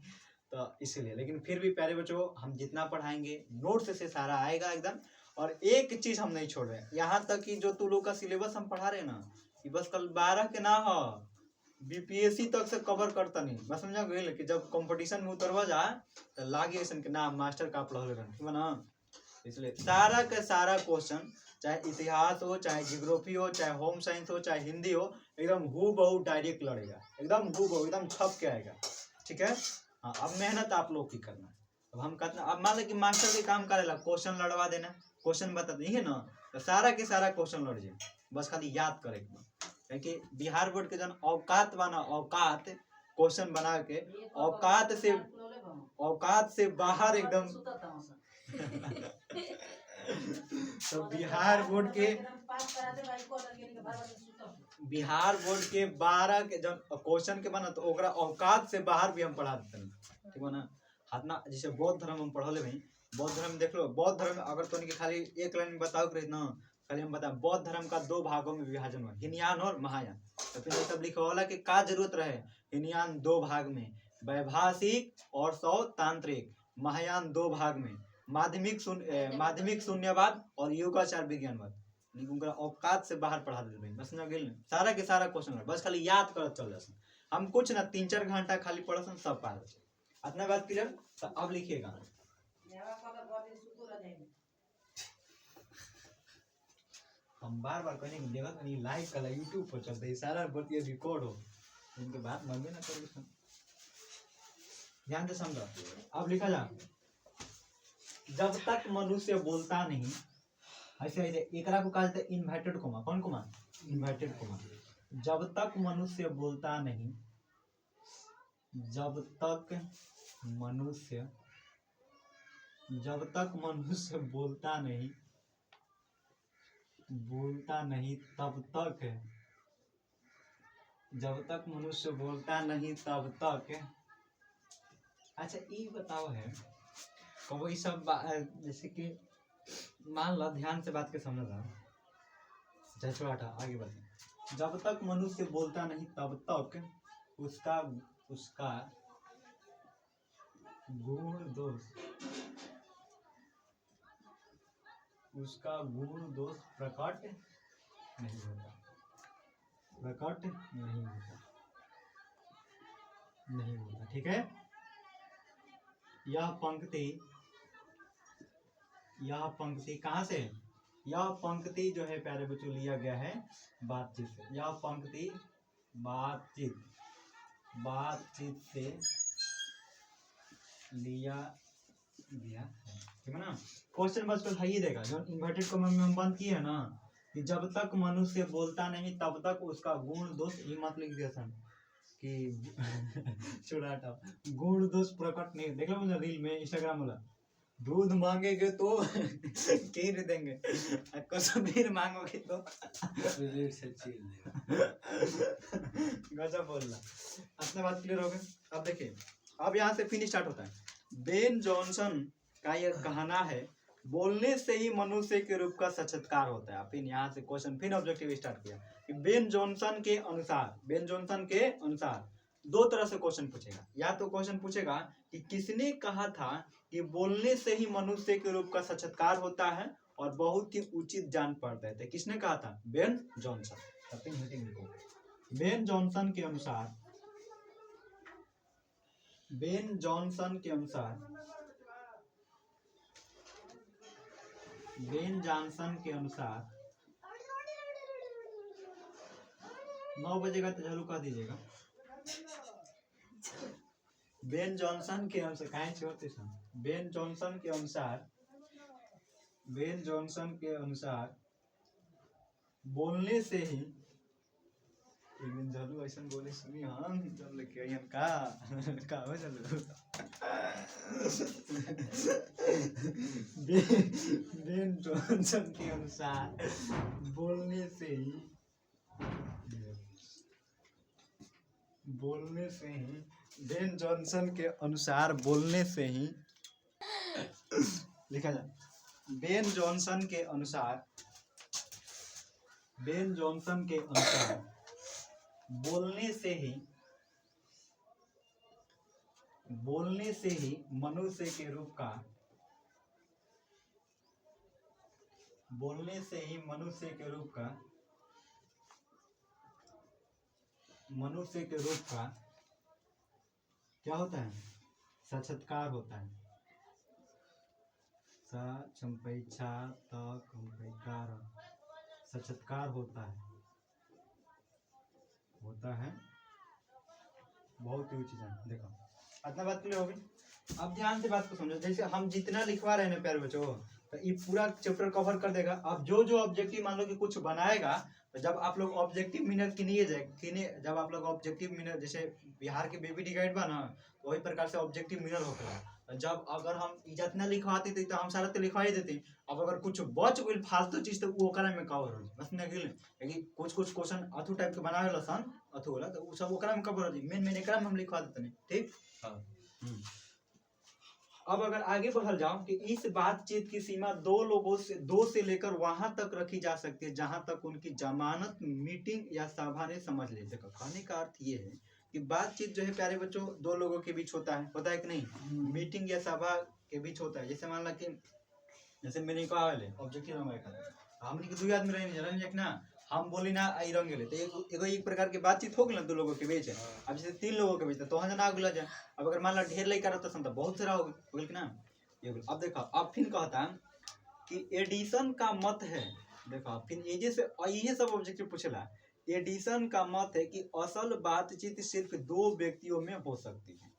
तो इसलिए। लेकिन फिर भी प्यारे बच्चों, हम जितना पढ़ाएंगे नोट्स से सारा आएगा एकदम, और एक चीज हम नहीं छोड़ रहे हैं, यहाँ तक कि जो तू लोग का सिलेबस हम पढ़ा रहे हैं ना, कि बस कल 12 के ना हो, बीपीएससी तक से कवर करता नहीं, बस समझा गए कि जब कंपटीशन में उतरवा जाए तो लागे ऐसा कि ना मास्टर का पढ़ल रहे, ठीक है ना। इसलिए सारा का सारा क्वेश्चन, चाहे इतिहास हो, चाहे जियोग्राफी हो, चाहे होम साइंस हो, चाहे हिंदी हो, एकदम हूबहू डायरेक्ट लड़ेगा, एकदम हूबहू एकदम छप के आएगा। ठीक है, हाँ, अब मेहनत आप लोग की करना है। अब हम कहते हैं, अब मान लो कि मास्टर के काम करेला क्वेश्चन लड़वा देना, क्वेश्चन बता देंगे ना, तो सारा के सारा क्वेश्चन लड़ जाए, बस खाली याद करे। क्योंकि बिहार बोर्ड के जन औकात बना, औकात क्वेश्चन बना के औकात से बाहर एकदम तो बिहार बोर्ड के 12 के जन क्वेश्चन के बना, तो ओकरा औकात से बाहर भी हम पढ़ा देते हैं, ठीक है ना। हाथना जैसे बौद्ध धर्म हम पढ़ले भाई, बौद्ध धर्म देख लो, बौद्ध धर्म अगर तो खाली एक लाइन में बताओ कि ना, खाली हम बताएं बौद्ध धर्म का 2 भागों में विभाजन हुआ, हिनयान और महायान। तो फिर तब लिखा वाला कि का जरूरत रहे, हिनयान 2 भाग में, वैभाषिक और सौतांत्रिक, महायान 2 भाग में, माध्यमिक शून्यवाद और योगाचार विज्ञानवाद। उनका औकात से बाहर पढ़ा देते, बस ना गेल सारा के सारा क्वेश्चन, बस खाली याद कर चल जाए, हम कुछ ना 3-4 घंटा खाली पढ़सन सब पार हो। अपना बात क्लियर। तो अब लिखिएगा, हम बार बार कहेंगे देखा नहीं लाइव कल यूट्यूब पर चलते सारा बतिया रिकॉर्ड हो, इनके बात मानबे ना करो, ध्यान से समझो। अब लिखा जा, जब तक मनुष्य बोलता नहीं, ऐसे ऐसे एकरा को कहते हैं इन्वर्टेड कोमा। कौन कोमा? Inverted coma. जब तक मनुष्य बोलता नहीं, जब तक मनुष्य बोलता नहीं तब तक, जब तक मनुष्य बोलता नहीं तब तक। अच्छा ये बताओ है कब ये सब जैसे कि मान लो, ध्यान से बात के समझना, चलो हटा आगे बढ़े। जब तक मनुष्य बोलता नहीं तब तक उसका गुण दोष प्रकट नहीं होता, ठीक है। यह पंक्ति कहाँ से? यह पंक्ति जो है प्यारे बच्चों लिया गया है बातचीत से। यह पंक्ति बातचीत से लिया गया है, ठीक है ना। क्वेश्चन बस है ही देगा, जो इन्वर्टेड कॉमा में हम बंद किए है ना, कि जब तक मनुष्य बोलता नहीं तब तक उसका गुण दोष ही मत लिख दिया सन कि छोड़ा गुण दोष प्रकट नहीं। देख लो मुझे रील में इंस्टाग्राम वाला, दूध मांगेगे तो खीर देंगे, कश्मीर मांगोगे तो गजब बोल रहा। अपने बात क्लियर हो गई। अब देखिए, अब यहाँ से फिर स्टार्ट होता है। बेन जॉनसन का यह कहना है बोलने से ही मनुष्य के रूप का साक्षात्कार होता है। फिर यहाँ से क्वेश्चन फिर ऑब्जेक्टिव स्टार्ट किया कि बेन जॉनसन के अनुसार दो तरह से क्वेश्चन पूछेगा। या तो क्वेश्चन पूछेगा कि किसने कहा था कि बोलने से ही मनुष्य के रूप का साक्षात्कार होता है और बहुत ही उचित जान पड़ता है। तो किसने कहा था? Ben Jonson. बेन जॉनसन के अनुसार बेन जॉनसन के अनुसार 9 बजेगा तो चालू कर दीजिएगा। बेन जॉनसन के अनुसार कहाँ छोड़ते हैं? बेन जॉनसन के अनुसार बोलने से ही एक दिन जरूर ऐसा बोले सुनी हम जब लेके आई का हो चलो बेन जॉनसन के अनुसार बोलने से ही बेन जॉनसन के अनुसार बोलने से ही लिखा जाए। बेन जॉनसन के अनुसार बोलने से ही मनुष्य के रूप का क्या होता है? साक्षात्कार होता है। साक्षात्कार होता है बहुत ही उचित जान। देखो इतना बात क्लियर होगी। अब ध्यान से बात को समझो। जैसे हम जितना लिखवा रहे हैं ना प्यारे बच्चों, तो ये पूरा चैप्टर कवर कर देगा। अब जो ऑब्जेक्टिव मान लो कि कुछ बनाएगा, तो जब आप लोग ऑब्जेक्टिव मिनट जब आप लोग ऑब्जेक्टिव मिनट जैसे बिहार के बेबी डिगाइड बा ना, तो वही प्रकार से ऑब्जेक्टिव मिनट होगा। जब अगर हम जितना लिखवाते थे तो हम सारा तो लिखवा ही देते। अब अगर कुछ बच गई फालतू चीज तो वो ओकरा में कवर हो बस नहीं। कुछ क्वेश्चन अथु टाइप के बनावे सन अथु वाला, तो वो सब ओकरा में कवर हो जाए। मेन एकरा में हम लिखवा देते नहीं। ठीक। अब अगर आगे बढ़ल जाओ कि इस बातचीत की सीमा दो से लेकर वहां तक रखी जा सकती है जहां तक उनकी जमानत मीटिंग या सभा ने समझ ले। देखो कहने का अर्थ ये है कि बातचीत जो है प्यारे बच्चों दो लोगों के बीच होता है कि नहीं? मीटिंग या सभा के बीच होता है। जैसे मान ला कि जैसे मैंने कहा ऑब्जेक्टिव हमने दो आदमी रहे ना, हम बोली ना आई रंग गए तो एक प्रकार की बातचीत हो गई दो लोगों के बीच। अब जैसे 3 लोगों के बीच तो वहां जना गुला जाए। अब अगर मान ला ढेर लड़का रहता तो बहुत सारा हो गया ना। अब देखो अब फिर कहता कि एडिशन का मत है। देखो फिर ये सब ऑब्जेक्टिव पूछला। एडिशन का मत है कि असल बातचीत सिर्फ 2 व्यक्तियों में हो सकती है,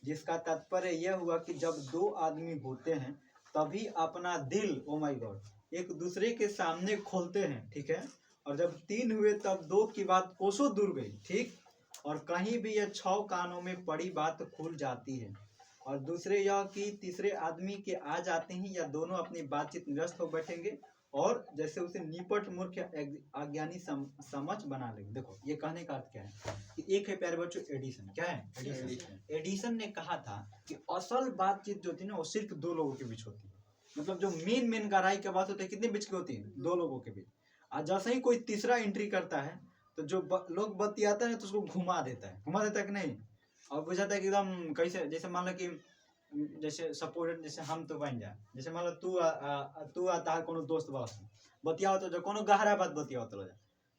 जिसका तात्पर्य यह हुआ कि जब 2 आदमी होते हैं तभी अपना दिल ओ माय गॉड एक दूसरे के सामने खोलते हैं। ठीक है। और जब 3 हुए तब 2 की बात कोसों दूर गई। ठीक। और कहीं भी यह 6 कानों में पड़ी बात खुल जाती है। और दूसरे यह कि तीसरे आदमी के आ जाते ही या दोनों अपनी बातचीत निरस्त हो बैठेंगे और जैसे उसे निपट मूर्ख अज्ञानी समझ बना लेंगे। देखो ये कहने का अर्थ क्या है कि एक है प्यारे बच्चों एडिशन। क्या है? एडिशन ने कहा था कि असल बातचीत जो होती है ना वो सिर्फ 2 लोगों के बीच होती है। मतलब जो मेन गहराई की बात होती है कितने बीच की होती है? 2 लोगों के बीच। और जैसे ही कोई तीसरा एंट्री करता है तो जो लोग बतियाता है तो उसको घुमा देता है कि नहीं। और बुझाता है कि एकदम कैसे, जैसे मान लो कि जैसे सपोर्ट जैसे हम तो बन जाए, जैसे मान लो तू आता है कोनो दोस्त बस बतियाओ तो जो कोनो गहरा बात बतियाओ तो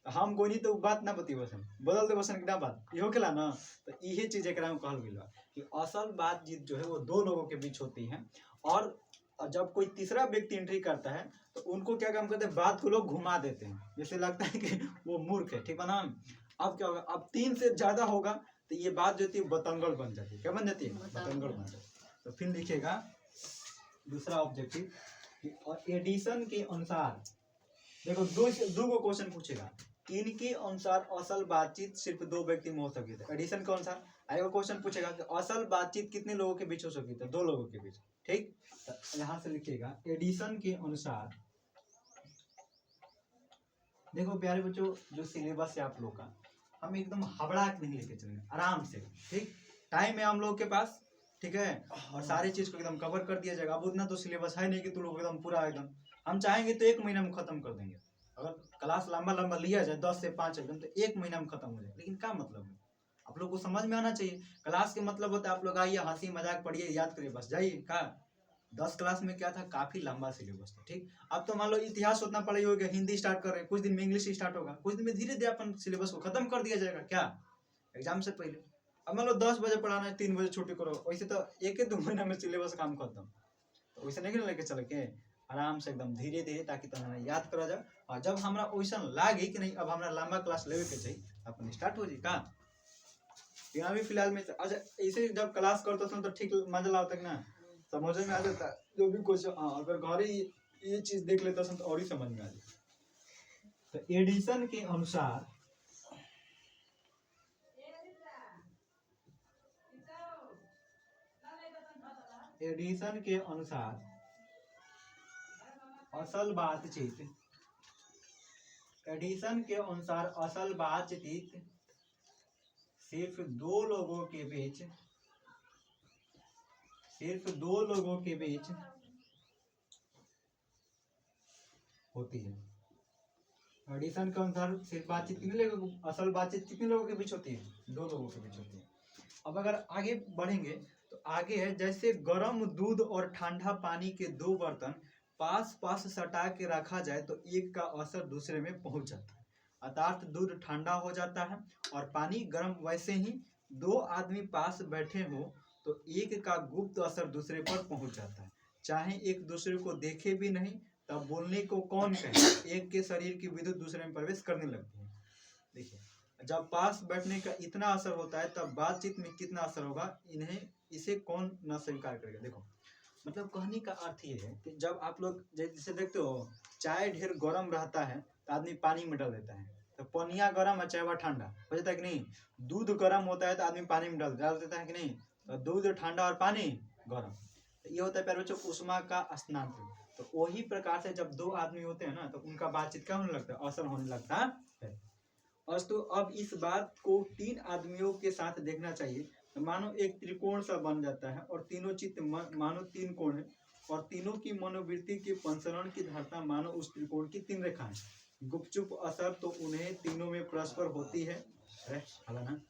हम कोई नहीं तो बात ना बतियो बसन बदल दे बसन क्या बात ये होकेला ना। तो यही चीज एक कहल गई कि असल बातचीत जो है वो 2 लोगों के बीच होती है। और जब कोई तीसरा व्यक्ति एंट्री करता है तो उनको क्या काम करते हैं? बात को लोग घुमा देते हैं, जैसे लगता है कि वो मूर्ख है। ठीक है ना। अब क्या होगा? अब 3 से ज्यादा होगा तो ये बात जो है बतंगड़ बन जाती है। क्या बन जाती है? बतंगड़ बन जाती है। तो फिर लिखेगा दूसरा ऑब्जेक्टिव और एडिशन के अनुसार देखो दो को क्वेश्चन पूछेगा, इनके अनुसार असल बातचीत सिर्फ 2 व्यक्ति में हो सकी थी। एडिशन के अनुसार आएगा क्वेश्चन पूछेगा कि असल बातचीत कितने लोगों के बीच हो सकी थी, 2 लोगों के बीच। ठीक, तो यहाँ से लिखिएगा एडिशन के अनुसार। देखो प्यारे बच्चों, जो सिलेबस है आप लोग का, हम एकदम हबड़ा के नहीं लेके चलेंगे, आराम से। ठीक, टाइम है हम लोग के पास, ठीक है, और सारी चीज को एकदम कवर कर दिया जाएगा। अब उतना तो सिलेबस है नहीं कि तुम लोग एकदम पूरा एकदम, हम चाहेंगे तो 1 महीना में खत्म कर देंगे। अगर क्लास लंबा लंबा लिया जाए 10 से 5 एकदम, तो 1 महीना में खत्म हो जाए। लेकिन क्या मतलब है, आप लोग को समझ में आना चाहिए। क्लास के मतलब होता है आप लोग आइए, हंसी मजाक पढ़िए, याद करिए, बस जाइए। का 10 क्लास में क्या था, काफी लंबा सिलेबस था। ठीक, अब तो मान लो इतिहास उतना पढ़ाई हो गया, हिंदी स्टार्ट कर रहे हैं, कुछ दिन में इंग्लिश स्टार्ट होगा, कुछ दिन में धीरे धीरे अपन सिलेबस को खत्म कर दिया जाएगा क्या, एग्जाम से पहले। अब मान लो 10 बजे पढ़ाना है, 3 बजे छुट्टी करो, वैसे तो 1-2 महीना में सिलेबस काम खत्म। तो वैसे नहीं लेके चले के, आराम से एकदम धीरे धीरे, ताकि तुम्हारा याद करा जाए। और जब हमारा वैसा लागे कि नहीं अब हमारा लंबा क्लास लेवे के चाहिए, अपन स्टार्ट हो जाए का। अभी फिलहाल में अच्छा ऐसे जब क्लास करते तो ठीक मजा लगता है ना, समझ में आ जाता जो भी कुछ। अगर घर ही ये चीज देख लेता तो और ही समझ में आ जाता। तो एडिशन के अनुसार, एडिशन के अनुसार असल बातचीत, एडिशन के अनुसार असल बातचीत सिर्फ 2 लोगों के बीच, सिर्फ 2 लोगों के बीच होती है। एडिशन के अनुसार सिर्फ बातचीत कितने लोगों, असल बातचीत कितने लोगों के बीच होती है, 2 लोगों के बीच होती है। अब अगर आगे बढ़ेंगे तो आगे है, जैसे गर्म दूध और ठंडा पानी के 2 बर्तन पास पास सटा के रखा जाए तो एक का असर दूसरे में पहुंच जाता है, अर्थात दूध ठंडा हो जाता है और पानी गर्म। वैसे ही 2 आदमी पास बैठे हो तो एक का गुप्त असर दूसरे पर पहुंच जाता है, चाहे एक दूसरे को देखे भी नहीं, तब बोलने को कौन कहे, एक के शरीर की विद्युत दूसरे में प्रवेश करने लगती है। देखिए, जब पास बैठने का इतना असर होता है तब बातचीत में कितना असर होगा, इसे कौन न स्वीकार करेगा। देखो मतलब कहने का अर्थ ये है कि जब आप लोग जैसे देखते हो, चाय ढेर गर्म रहता है तो आदमी पानी में डाल देता है, तो पनिया गर्म और चाय ठंडा हो जाता है कि नहीं। दूध गर्म होता है तो आदमी पानी में डाल देता है कि नहीं, तो दूध ठंडा और पानी गर्म, तो ये होता है प्यारे बच्चों ऊष्मा का स्थानांतरण। तो वही प्रकार से जब 2 आदमी होते हैं ना तो उनका बातचीत क्या होने लगता है, असर होने लगता है। और तो अब इस बात को 3 आदमियों के साथ देखना चाहिए। तो मानो एक त्रिकोण सा बन जाता है और तीनों चित्त मानो 3 कोण है, और तीनों की मनोवृत्ति के पंचरण की धारणा मानो उस त्रिकोण की 3 रेखाएं। गुपचुप असर तो उन्हें तीनों में परस्पर होती है। ना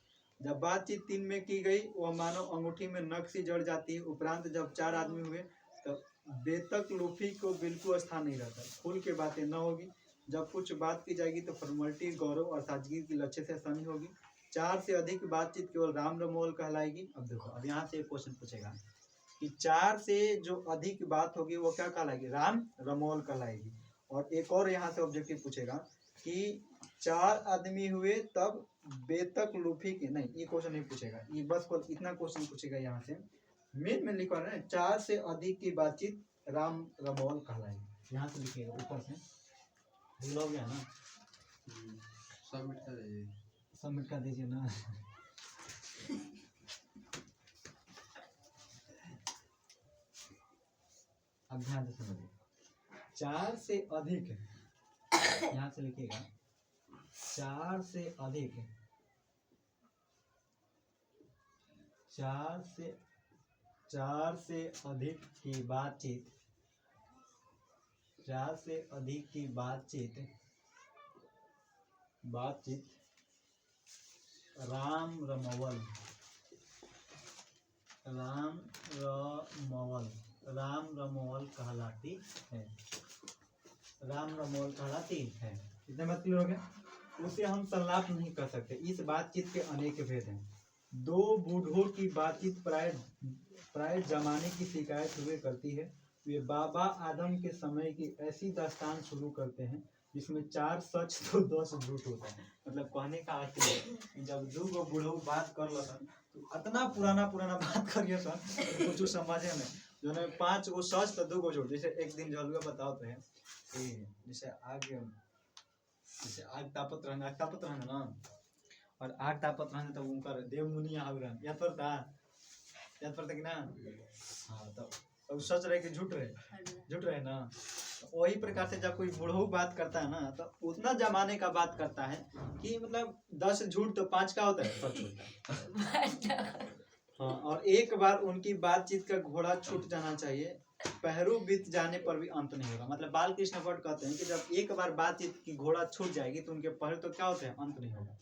जब बातचीत 3 में की गई वह मानो अंगूठी में नक्शी जड़ जाती है। उपरांत जब 4 आदमी हुए तब बेतक लूफी को बिल्कुल स्थान नहीं रहता, खुल के बातें न होगी। जब कुछ बात की जाएगी तो फॉर्मेलिटी, गौरव और सादगी की लक्ष्य से समझ होगी। 4 से अधिक बातचीत केवल राम रमोल कहलाएगी। अब देखो, अब यहाँ से एक क्वेश्चन पूछेगा कि 4 से जो अधिक बात होगी वो क्या कहलाएगी, राम रमोल कहलाएगी। और एक और यहाँ से ऑब्जेक्टिव पूछेगा कि 4 आदमी हुए तब बेतक लूफी के, नहीं ये क्वेश्चन नहीं पूछेगा, ये बस इतना क्वेश्चन पूछेगा यहाँ से। मेन में लिखा है 4 से अधिक की बातचीत राम रमोल कहलाएगी। यहाँ से लिखिएगा ऊपर से, हो गया ना, सबमिट कर दीजिए ना। अब ध्यान से समझिए, 4 से अधिक, यहाँ से लिखिएगा 4 से अधिक, 4 से अधिक की बातचीत, 4 से अधिक की बातचीत राम रमोल कहलाती है, राम रमोल कहलाती है। इतने बात क्लियर हो गया। उसे हम संलाप नहीं कर सकते। इस बातचीत के अनेक भेद हैं। 2 बूढ़ों की बातचीत प्राय जमाने की शिकायत हुए करती है। वे बाबा आदम के समय की ऐसी दास्तान शुरू करते हैं जिसमें 4 सच तो 10 झूठ होता है। मतलब कहने का अर्थ है कि जब 2 बूढ़ों बात कर लो सन तो इतना पुराना बात करिए सन कुछ समझे नहीं, जो 5 गो सच तो 2 गो झूठ। जैसे एक दिन जलुआ बताओ तो है कि जैसे आगे जैसे आग तापत रहना ना, और आग तापत रहना तो उनका देव मुनि आग रहन याद पड़ता कि ना। हाँ तो सच रहे कि झूठ रहे ना। तो वही प्रकार से जब कोई बूढ़ऊ बात करता है ना तो उतना जमाने का बात करता है कि मतलब 10 झूठ तो 5 का होता है सच होता है। हाँ, और एक बार उनकी बातचीत का घोड़ा छूट जाना चाहिए, पहरू बीत जाने पर भी अंत नहीं होगा। मतलब बाल कृष्ण भट्ट कहते हैं कि जब एक बार बातचीत की घोड़ा छूट जाएगी तो उनके पहरु तो क्या होते हैं, अंत नहीं होगा।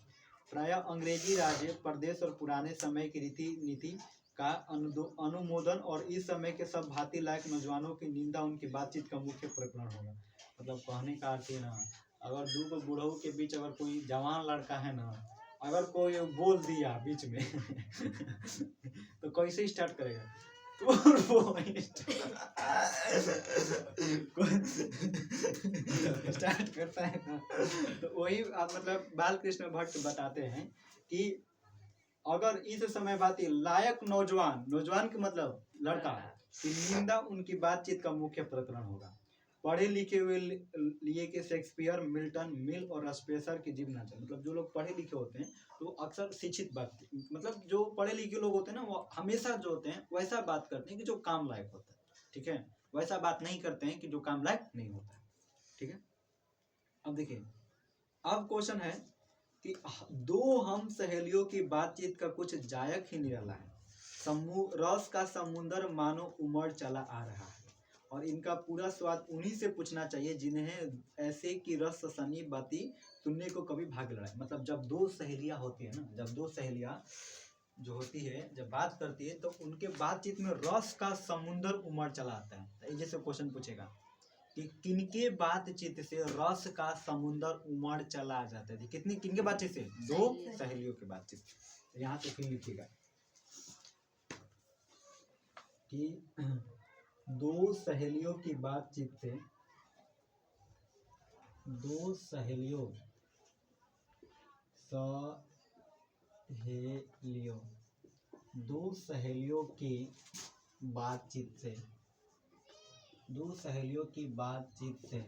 प्रायः अंग्रेजी राज्य प्रदेश और पुराने समय की रीति नीति का अनुमोदन और इस समय के सब भांति लायक नौजवानों की निंदा उनकी बातचीत का मुख्य प्रकरण होगा। मतलब कहने का अर्थ है ना, अगर दो बूढ़ों के बीच अगर कोई जवान लड़का है ना, अगर कोई बोल दिया बीच में तो कैसे स्टार्ट करेगा, तो वो स्टार्ट करता है ना। तो वही मतलब बाल कृष्ण भट्ट बताते हैं कि अगर इस समय बात लायक नौजवान के मतलब लड़का की निंदा उनकी बातचीत का मुख्य प्रकरण होगा। पढ़े लिखे हुए लिए के शेक्सपियर, मिल्टन, मिल और स्पेसर की जीवना चाहिए। मतलब जो लोग पढ़े लिखे होते हैं तो अक्सर शिक्षित बात, मतलब जो पढ़े लिखे लोग होते हैं ना वो हमेशा जो होते हैं वैसा बात करते हैं कि जो काम लायक होता है, ठीक है, वैसा बात नहीं करते हैं कि जो काम लायक नहीं होता है, ठीक है। अब देखिए, अब क्वेश्चन है कि दो हम सहेलियों की बातचीत का कुछ जायक ही निराला है। रस का समुंदर मानो उमड़ चला आ रहा है और इनका पूरा स्वाद उन्हीं से पूछना चाहिए जिन्हें ऐसे की रस सनी बाती सुनने को कभी भाग लड़ाए। मतलब जब दो सहेलियां होती है ना, जब दो सहेलियां जो होती है जब बात करती है तो उनके बातचीत में रस का समुंदर उमड़ चला आता है। जैसे क्वेश्चन पूछेगा कि किनके बातचीत से रस का समुंदर उमड़ चला जाता है। कितनी किनके बातचीत से, दो सहेलियों की बातचीत। यहाँ से फिर लिखिएगा कि दो सहेलियों की बातचीत से, दो सहेलियों दो सहेलियों की बातचीत से, दो सहेलियों की बातचीत से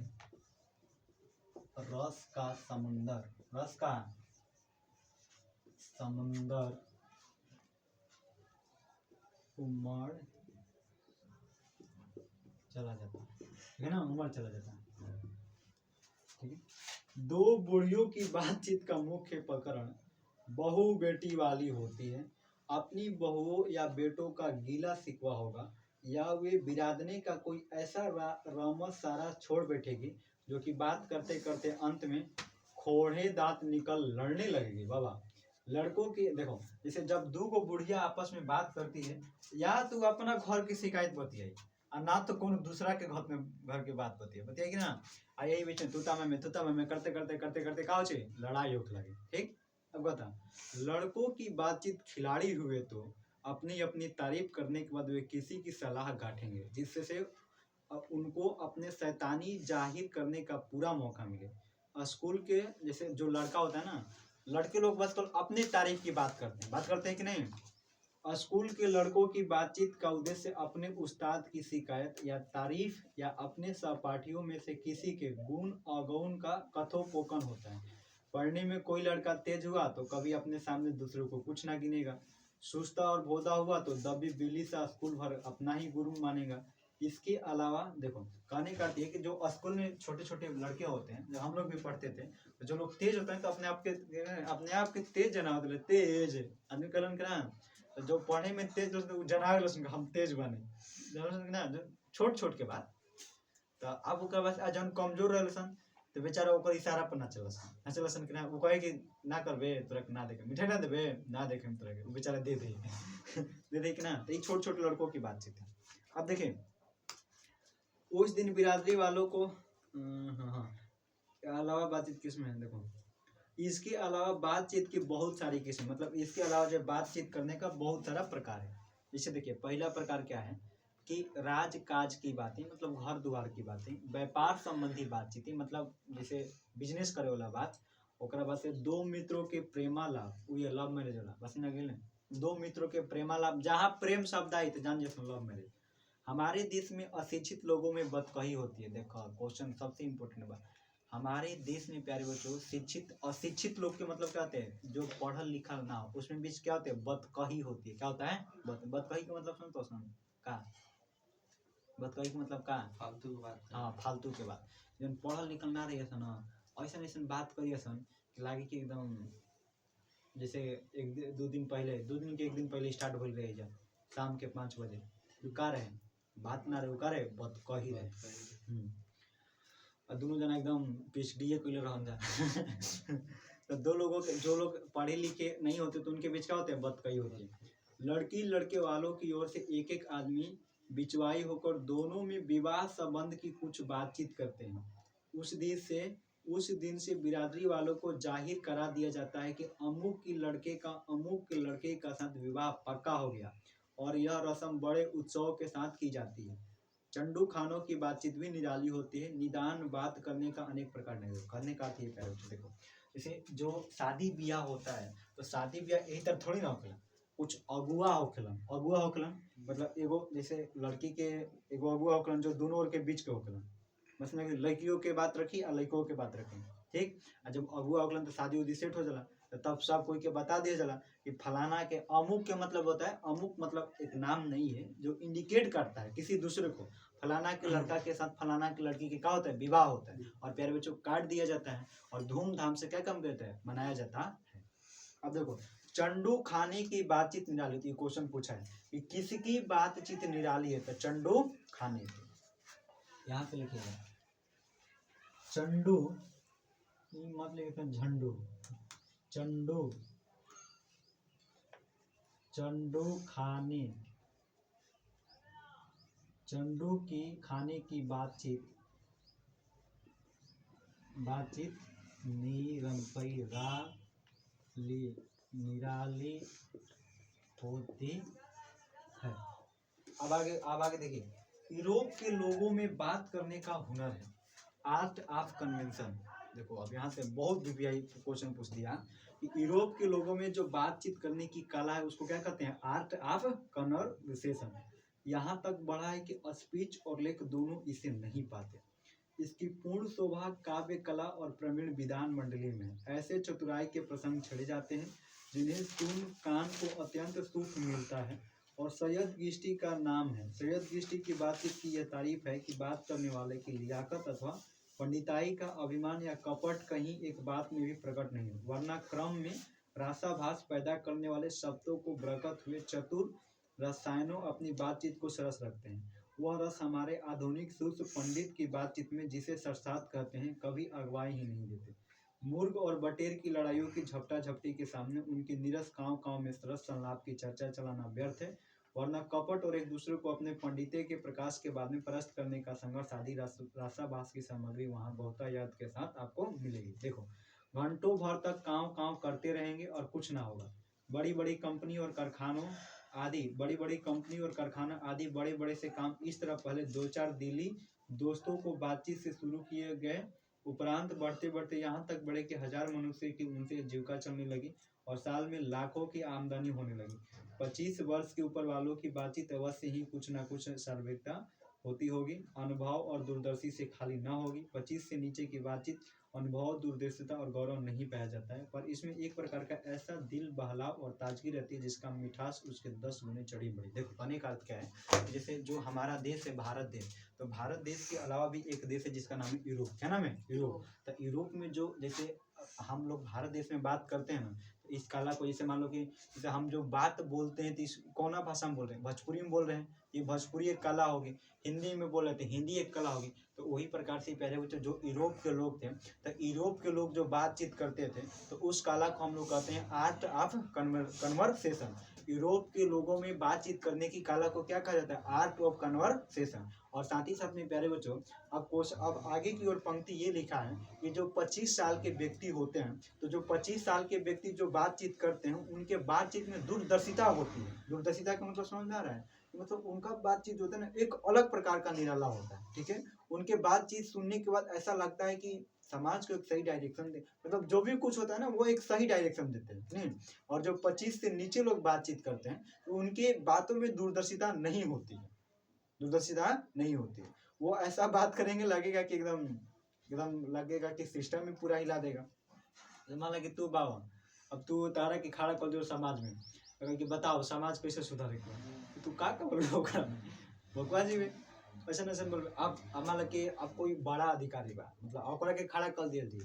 रस का समुंदर उमड़ चला जाता है ना, उमड़ चला जाता है, ठीक है। दो बुढ़ियों की बातचीत का मुख्य प्रकरण बहू बेटी वाली होती है। अपनी बहुओं या बेटों का गीला शिकवा होगा या वे बिरादने का कोई ऐसा रमस सारा छोड़ बैठेगी जो कि बात करते करते अंत में खोड़े दांत निकल लड़ने लगेगी। बाबा लड़कों की देखो, जैसे जब दो को बुढ़िया आपस में बात करती है, या तू अपना घर की शिकायत बतियाई और ना तो कोनो दूसरा के घर की बात बतियाई कि ना, आ यही बीच में तुता में करते करते का होचे लड़ाई होने लगे, ठीक। अब बता, लड़कों की बातचीत खिलाड़ी हुए तो अपनी अपनी तारीफ करने के बाद वे किसी की सलाह गांठेंगे जिससे से उनको अपने शैतानी जाहिर करने का पूरा मौका मिले। स्कूल के जैसे जो लड़का होता है ना, लड़के लोग बस तो अपनी तारीफ की बात करते हैं कि नहीं। स्कूल के लड़कों की बातचीत का उद्देश्य अपने उस्ताद की शिकायत या तारीफ या अपने सहपाठियों में से किसी के गुण अवगुण का कथोपकथन होता है। पढ़ने में कोई लड़का तेज हुआ तो कभी अपने सामने दूसरों को कुछ ना गिनेगा, सुस्ता और भोदा हुआ तो दबी बिल्ली सा स्कूल भर अपना ही गुरु मानेगा। इसके अलावा देखो, कहने का है कि जो स्कूल में छोटे छोटे लड़के होते हैं, जब हम लोग भी पढ़ते थे, तो जो लोग तेज होते हैं तो अपने आप के तेज जना होते, तेज आदमी कलन करा, तो जो पढ़ने में तेज जना हम तेज बने ना, छोट के बाद। तो अब जन कमजोर रहे तो बेचारा ओकर इशारा पर ना चलसन कि ना, वो कहे कि ना करबे तोरा ना देखे, मिठाई ना देबे ना देखे तोरा के, वो बेचारा दे दे कि ना। तो ये छोटे लड़कों की बातचीत है। अब देखें, उस दिन बिरादरी वालों को अलावा बातचीत किस्म है। देखो, इसके अलावा बातचीत की बहुत सारी किस्म, मतलब इसके अलावा जो बातचीत करने का बहुत सारा प्रकार है। जैसे देखिए, पहला प्रकार क्या है कि राज काज की बातें, मतलब घर द्वार की बातें, व्यापार संबंधी बातचीत, मतलब जैसे बिजनेस करे वाला बात। ओकरा बाद से दो मित्रों के प्रेमालाप, ये लव मैरिज वाला बस ना गेल। दो मित्रों के प्रेमालाप, जहाँ प्रेम शब्द आई तो जान जैसे लव मैरिज। हमारे देश में अशिक्षित लोगों में बदकही होती है। देखो क्वेश्चन सबसे इम्पोर्टेंट बात, हमारे देश में प्यारे बच्चों शिक्षित अशिक्षित लोग के मतलब क्या होते हैं, जो पढ़ल लिखल ना हो उसमें बीच क्या होते हैं, बतकही होती है। क्या होता है, बतकही का मतलब सुन का बतकही का मतलब का फालतू की बात। हाँ, फालतू के बात। जब पढ़ल लिखल ना रही सन ऐसा ऐसा बात करिए सन कि लागे कि एकदम जैसे दो दिन के एक दिन पहले स्टार्ट हो रही है शाम के 5 बजे रुका रहे बात ना रहे रुका रहे बत कही रहे और दोनों जना एकदम पीएचडी को रहन जा तो दो लोगों के जो लोग पढ़े लिखे नहीं होते तो उनके बीच क्या होते हैं, बतकही होती है। लड़की लड़के वालों की ओर से एक एक आदमी बिचवाई होकर दोनों में विवाह संबंध की कुछ बातचीत करते हैं। उस दिन से बिरादरी वालों को जाहिर करा दिया जाता है कि अमुक के लड़के का साथ विवाह पक्का हो गया और यह रस्म बड़े उत्सव के साथ की जाती है। चंडू खानों की बातचीत भी निराली होती है। निदान बात करने का अनेक प्रकार नहीं करने का थी। देखो जैसे जो शादी ब्याह होता है तो शादी ब्याह यही तरह थोड़ी ना होखेला, कुछ अगुआ होखेलन मतलब एगो जैसे लड़की के एगो अगुआ होखेलन जो दोनों ओर के बीच के होखेलन, मतलब कि लड़कियों के बात रखी और लड़कों के बात रखी, ठीक। और जब अगुआ होखेलन तो शादी उदी सेट हो जाला तो तब सब कोई के बता दिया जाला कि फलाना के अमुक के मतलब होता है, अमुक मतलब एक नाम नहीं है जो इंडिकेट करता है किसी दूसरे को, फलाना के लड़का के साथ फलाना की लड़की के क्या होता है, विवाह होता है और प्यारे बच्चों काट दिया जाता है और धूमधाम से क्या काम देता है, मनाया जाता है। अब देखो चंडू खाने की बातचीत निराली होती है। क्वेश्चन पूछा है कि किसकी बातचीत निराली है, तो चंडू खाने की। यहाँ पे लिखिएगा चंडू मत लिखिए झंडू, चंडू की खाने की बातचीत निराली होती है। अब आगे देखिए, यूरोप के लोगों में बात करने का हुनर है, आर्ट ऑफ कन्वेंशन। देखो अब यहाँ से बहुत बीपीआई क्वेश्चन पूछ दिया कि यूरोप के लोगों में जो बातचीत करने की कला है उसको क्या कहते हैं, आर्ट ऑफ कन्वर्सेशन। यहाँ तक बढ़ा है कि स्पीच और लेख दोनों इसे नहीं पाते। इसकी पूर्ण शोभा काव्य कला और प्रवीण विधान मंडली में ऐसे चतुराई के प्रसंग छेड़े जाते हैं जिन्हें सुन कान को अत्यंत सुख मिलता है और सैयद गिश्ती का नाम है। सैयद गिश्ती की बातचीत की यह तारीफ है कि बात करने वाले की लियाकत अथवा पंडिताई का अभिमान या कपट कहीं एक बात में भी प्रकट नहीं, वरना क्रम में रासाभास पैदा करने वाले शब्दों को बरकत हुए चतुर रसायनों अपनी बातचीत को सरस रखते हैं। वह रस हमारे आधुनिक शुष्क पंडित की बातचीत में, जिसे सरसात कहते हैं, कभी अगवाई ही नहीं देते। मुर्ग और बटेर की लड़ाइयों की झपटा झपटी के सामने उनकी नीरस कांव में सरस संलाप की चर्चा चलाना व्यर्थ है, वरना कपट और एक दूसरे को अपने पंडिते के प्रकाश के बाद में परस्त करने का संघर्ष आदि रासाभास की सामग्री वहाँ बहुतायत के साथ आपको मिलेगी। देखो घंटों भर तक कांव करते रहेंगे और कुछ ना होगा। बड़ी बड़ी कंपनी और कारखाना आदि बड़े बड़े से काम इस तरह पहले 2-4 दिल्ली दोस्तों को बातचीत से शुरू किए गए, उपरांत बढ़ते बढ़ते यहाँ तक बढ़े कि 1000 मनुष्य की उनसे जीविका चलने लगी और साल में लाखों की आमदनी होने लगी। 25 वर्ष के ऊपर वालों की बातचीत अवश्य ही कुछ न कुछ सार्वत्रिकता होती होगी, अनुभव और दूरदर्शी से खाली न होगी। 25 से नीचे की बातचीत अनुभव, दूरदर्शिता और गौरव नहीं पाया जाता है, पर इसमें एक प्रकार का ऐसा दिल बहलाव और ताजगी रहती है जिसका मिठास उसके 10 गुने चढ़ी बढ़ी। देखो कहने का अर्थ क्या है, जैसे जो हमारा देश है भारत देश, तो भारत देश के अलावा भी एक देश है जिसका नाम है यूरोप। क्या नाम है, यूरोप। तो यूरोप में जो जैसे हम लोग भारत देश में बात करते हैं ना, तो इस कला को जैसे मान लो कि जैसे हम जो बात बोलते हैं तो इस कौन भाषा में बोल रहे हैं, भोजपुरी में बोल रहे हैं, ये भोजपुरी एक कला होगी। हिंदी में बोल रहे थे, हिंदी एक कला होगी। तो वही प्रकार से पहले बच्चों जो यूरोप के लोग थे, तो यूरोप के लोग जो बातचीत करते थे तो उस कला को हम लोग कहते हैं आर्ट ऑफ कन्वर्सेशन। यूरोप के लोगों में बातचीत करने की कला को क्या कहा जाता है, आर्ट ऑफ कन्वर्सेशन। और साथ ही साथ में प्यारे बच्चों अब आगे की ओर पंक्ति ये लिखा है कि जो 25 साल के व्यक्ति होते हैं, तो जो 25 साल के व्यक्ति जो बातचीत करते हैं उनके बातचीत में दूरदर्शिता होती है। दूरदर्शिता का मतलब समझ में आ रहा है, मतलब उनका बातचीत होता है ना एक अलग प्रकार का निराला होता है, ठीक है। उनके बातचीत सुनने के बाद ऐसा लगता है कि समाज को एक सही डायरेक्शन दे, मतलब जो भी कुछ होता है ना वो एक सही डायरेक्शन देते हैं नहीं। और जो 25 से नीचे लोग बातचीत करते हैं तो उनके बातों में दूरदर्शिता नहीं होती है, वो ऐसा बात करेंगे लगेगा कि एकदम एकदम लगेगा कि सिस्टम में पूरा हिला देगा। तो मान ला कि तू बाबा, अब तू तारा के खड़ा कर दियो समाज में, अगर कि बताओ समाज कैसे सुधारेगा, तो तू का बोलबे ओकरा में, बकवास जी में ऐसा ऐसा बोलबे। अब मान ला कि अब कोई बड़ा अधिकारी बा, मतलब ओकरा के खड़ा कर दिया जी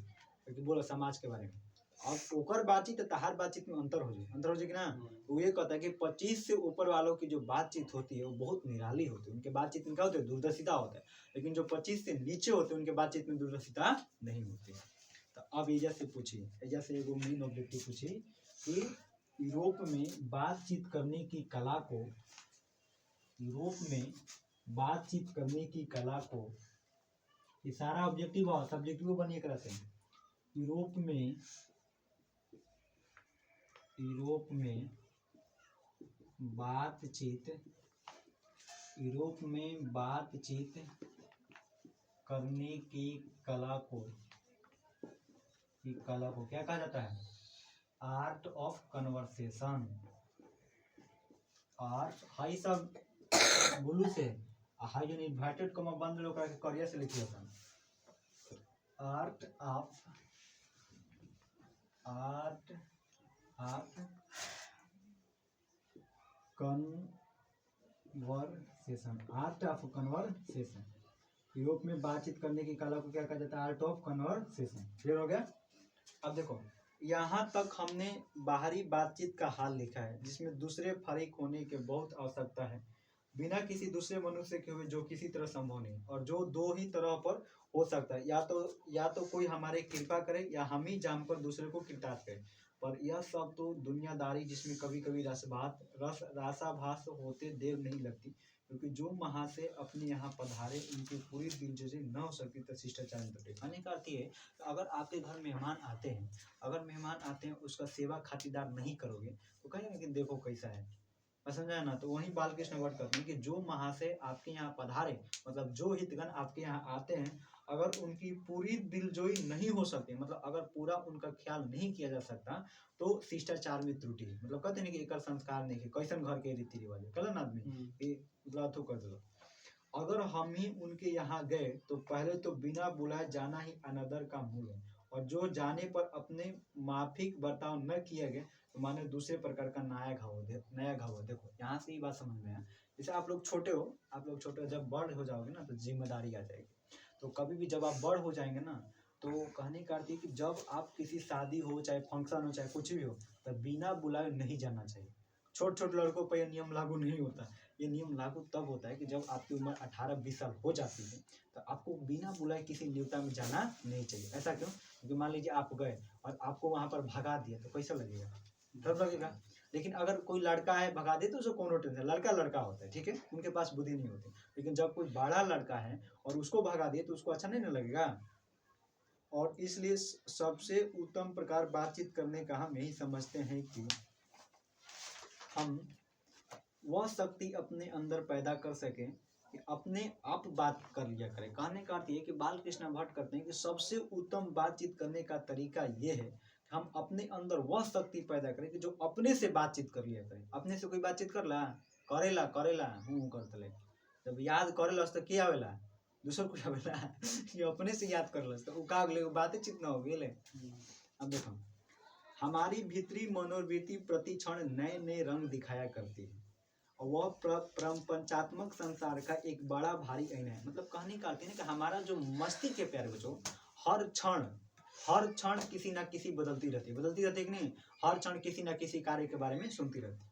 कि बोलो समाज के बारे में, अब ओकर बातचीत तहार बातचीत में अंतर हो जाए कि ना। वो ये कहता है कि 25 से ऊपर वालों की जो बातचीत होती है वो बहुत निराली होती है, उनके बातचीत में क्या होता है, दूरदर्शिता होता है। लेकिन जो 25 से नीचे होते हैं उनके बातचीत में दूरदर्शिता नहीं होती है। तो अब एजा से पूछिए, एजा से एगो मेन ऑब्जेक्टिव पूछिए कि यूरोप में बातचीत करने की कला को, यूरोप में बातचीत करने की कला को, ये सारा ऑब्जेक्टिव और सब्जेक्टिव बनिए करा से यूरोप में बातचीत करने की कला को क्या कहा जाता है, art of conversation. Art high सब ब्लू से हाई जो इन्वर्टेड कॉमा बंद लोग के करिया से लिखिए अपन, आर्ट ऑफ कन्वर्सेशन। यूरोप में बातचीत करने की कला को क्या कहा जाता है, आर्ट ऑफ कन्वर्सेशन। क्लियर हो गया। अब देखो यहाँ तक हमने बाहरी बातचीत का हाल लिखा है, जिसमें दूसरे फरीक होने की बहुत आवश्यकता है, बिना किसी दूसरे मनुष्य के हुए जो किसी तरह संभव नहीं, और जो दो ही तरह पर हो सकता है, या तो कोई हमारे कृपा करे या हम ही जानकर दूसरे को कृतार्थ करें। पर यह सब तो दुनियादारी जिसमें कभी कभी रसाभास होते देर नहीं लगती, क्योंकि जो महाशय अपने यहाँ पधारे उनकी पूरी दिलजोई न हो सकती तो शिष्टाचार में टूटे। कहने का अर्थ ये, अगर आपके घर मेहमान आते हैं, उसका सेवा खातिरदार नहीं करोगे तो कहेंगे कि देखो कैसा है, समझा ना। तो वही बालकृष्ण वर्ड करते हैं कि जो महाशय आपके यहाँ पधारे, मतलब जो हितगण आपके यहाँ आते हैं, अगर उनकी पूरी दिलजोई नहीं हो सकती, मतलब अगर पूरा उनका ख्याल नहीं किया जा सकता, तो शिष्टाचार में त्रुटि है। मतलब कहते हैं कि एक संस्कार नहीं है, कैसन घर के रीति रिवाज कल ना आदमी मतलब कर दो। अगर हम ही उनके यहाँ गए तो पहले तो बिना बुलाए जाना ही अनादर का मूल है, और जो जाने पर अपने माफिक बर्ताव न किया गया तो माने दूसरे प्रकार का नया घाव। देखो यहाँ से ही बात समझ में आया। जैसे आप लोग छोटे हो, जब बड़ हो जाओगे ना तो जिम्मेदारी आ जाएगी। तो कभी भी जब आप बड़ हो जाएंगे ना, तो कहने का अर्थ है कि जब आप किसी शादी हो, चाहे फंक्शन हो, चाहे कुछ भी हो, तब बिना बुलाए नहीं जाना चाहिए। छोट लड़कों पर यह नियम लागू नहीं होता। ये नियम लागू तब होता है कि जब आपकी उम्र 18-20 साल हो जाती है, तो आपको बिना बुलाए किसी न्योता में जाना नहीं चाहिए। ऐसा क्यों? क्योंकि मान लीजिए आप गए और आपको वहां पर भगा दिया तो कैसा लगेगा, डर लगेगा। लेकिन अगर कोई लड़का है भगा दे तो उसको कोनो टेंशन, लड़का होता है, ठीक है, उनके पास बुद्धि नहीं होती। लेकिन जब कोई बड़ा लड़का है और उसको भगा दिए तो उसको अच्छा नहीं लगेगा। और इसलिए सबसे उत्तम प्रकार बातचीत करने का हम यही समझते हैं कि हम वह शक्ति अपने अंदर पैदा कर सके कि अपने आप बात कर लिया करें। कहने का अर्थ ये कि बालकृष्ण भट्ट करते हैं कि सबसे उत्तम बातचीत करने का तरीका ये है कि हम अपने अंदर वह शक्ति पैदा करें कि जो अपने से बातचीत कर लिया करें। अपने से कोई बातचीत करेला करतले, जब याद करेला तो क्या आवेला, दूसर कुछ आवेला ये अपने से याद करलस तो का अगले बातचीत न हो गेले। अब देखो हमारी भीतरी मनोवृत्ति प्रति क्षण नए नए रंग दिखाया करती है, और वह प्रपंचात्मक संसार का एक बड़ा भारी आईना है। मतलब कहने का अर्थ है कि हमारा जो मस्ती के प्यारे बच्चों, हर क्षण किसी ना किसी बदलती रहती है कि नहीं, हर क्षण किसी ना किसी कार्य के बारे में सुनती रहती है,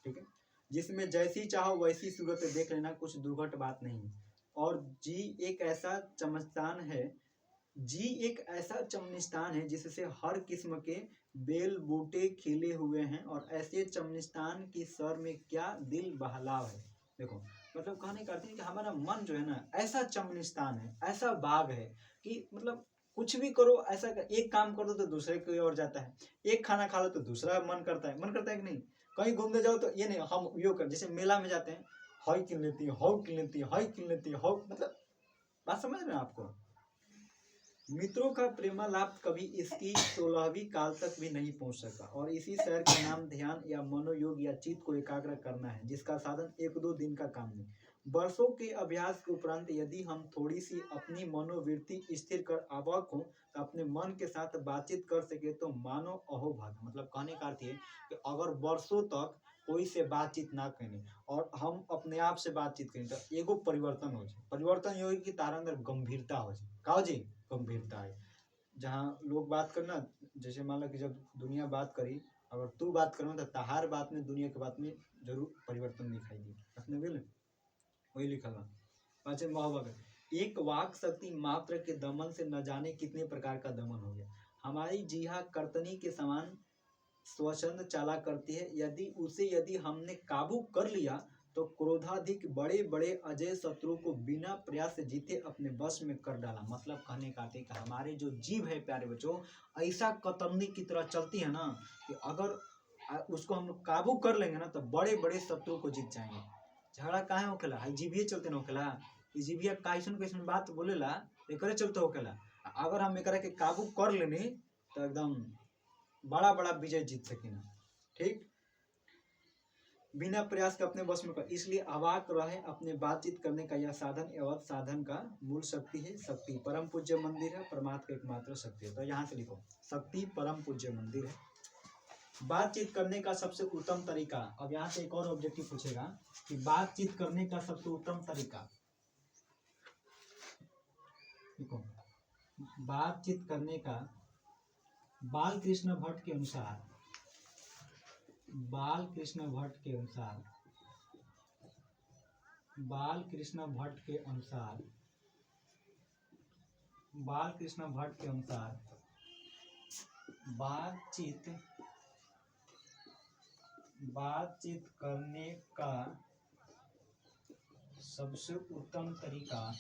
ठीक है, जिसमें जैसी चाहो वैसी सूरत देख लेना, कुछ दुर्घट बात नहीं। और जी एक ऐसा चमनिस्तान है जिससे हर किस्म के बेल बूटे खिले हुए हैं, और ऐसे चमनिस्तान की सर में क्या दिल बहलाव है। देखो मतलब कहने का अर्थ है कि हमारा मन जो है ना ऐसा चमनिस्तान है, ऐसा बाग है कि मतलब कुछ भी करो, ऐसा एक काम कर दो तो दूसरे कोई और जाता है, एक खाना खा लो तो दूसरा मन करता है कि नहीं, कहीं घूमने जाओ तो ये नहीं हम यो कर, जैसे मेला में जाते हैं, हाई किन लेती है, हाउ किन लेती है, हाई किन लेती है, हाउ, मतलब बात समझ रहे हैं आपको। मित्रों का प्रेमालाप कभी इसकी 16वीं काल तक भी नहीं पहुंच सका, और इसी शहर का नाम ध्यान या मनोयोग या चित्त को एकाग्र करना है, जिसका साधन 1-2 दिन का काम नहीं। वर्षों के अभ्यास के उपरांत यदि हम थोड़ी सी अपनी मनोवृत्ति स्थिर कर आवक हो तो अपने मन के साथ बातचीत कर सके तो मानो अहोभाग्य। मतलब कहने का अर्थ ये कि अगर वर्षों तक कोई से बातचीत ना करें और हम अपने आप से बातचीत करें तो एगो परिवर्तन हो जाए। परिवर्तन ये हो कि तारा अंदर गंभीरता हो जाए। का हो जी? गंभीरता है। जहाँ लोग बात करना, जैसे मान लो कि जब दुनिया बात करी, अगर तू बात करो तो तहार बात में दुनिया के बात में जरूर परिवर्तन दिखाई दी। अपने बिल वही लिखा था। पांचवें महावाक्य, एक वाक शक्ति मात्र के दमन से न जाने कितने प्रकार का दमन हो गया। हमारी जीहा कर्तनी के समान स्वच्छंद चाला करती है। यदि हमने काबू कर लिया तो क्रोधाधिक बड़े बड़े अजय शत्रु को बिना प्रयास से जीते अपने वश में कर डाला। मतलब कहने का कि हमारे जो जीव है प्यारे बच्चों, ऐसा कतरनी की तरह चलती है ना कि अगर उसको हम काबू कर लेंगे ना तो बड़े बड़े शत्रु को जीत जाएंगे। झगड़ा काहे होखेला? हाई जीभिए चलते न होखेला। ई जीभिया कैसन कैसन बात बोलेला एकरे चलते होखेला। अगर हम एकरा के काबू कर लेनी तो एकदम बड़ा बड़ा विजय जीत सकेना। ठीक, बिना प्रयास के अपने बस में कर। इसलिए अवाक रहे अपने बातचीत करने का यह साधन एवं साधन का मूल शक्ति है। शक्ति परम पूज्य मंदिर है, परमात्मा का एकमात्र शक्ति है। तो यहाँ से लिखो, शक्ति परम पूज्य मंदिर है। बातचीत करने का सबसे उत्तम तरीका। अब यहाँ से एक और ऑब्जेक्टिव पूछेगा कि बातचीत करने का सबसे उत्तम तरीका। देखो, बातचीत करने का बाल कृष्ण भट्ट के अनुसार, बाल कृष्ण भट्ट के अनुसार, बाल कृष्ण भट्ट के अनुसार, बाल कृष्ण भट्ट के अनुसार बातचीत करने का सबसे उत्तम तरीका,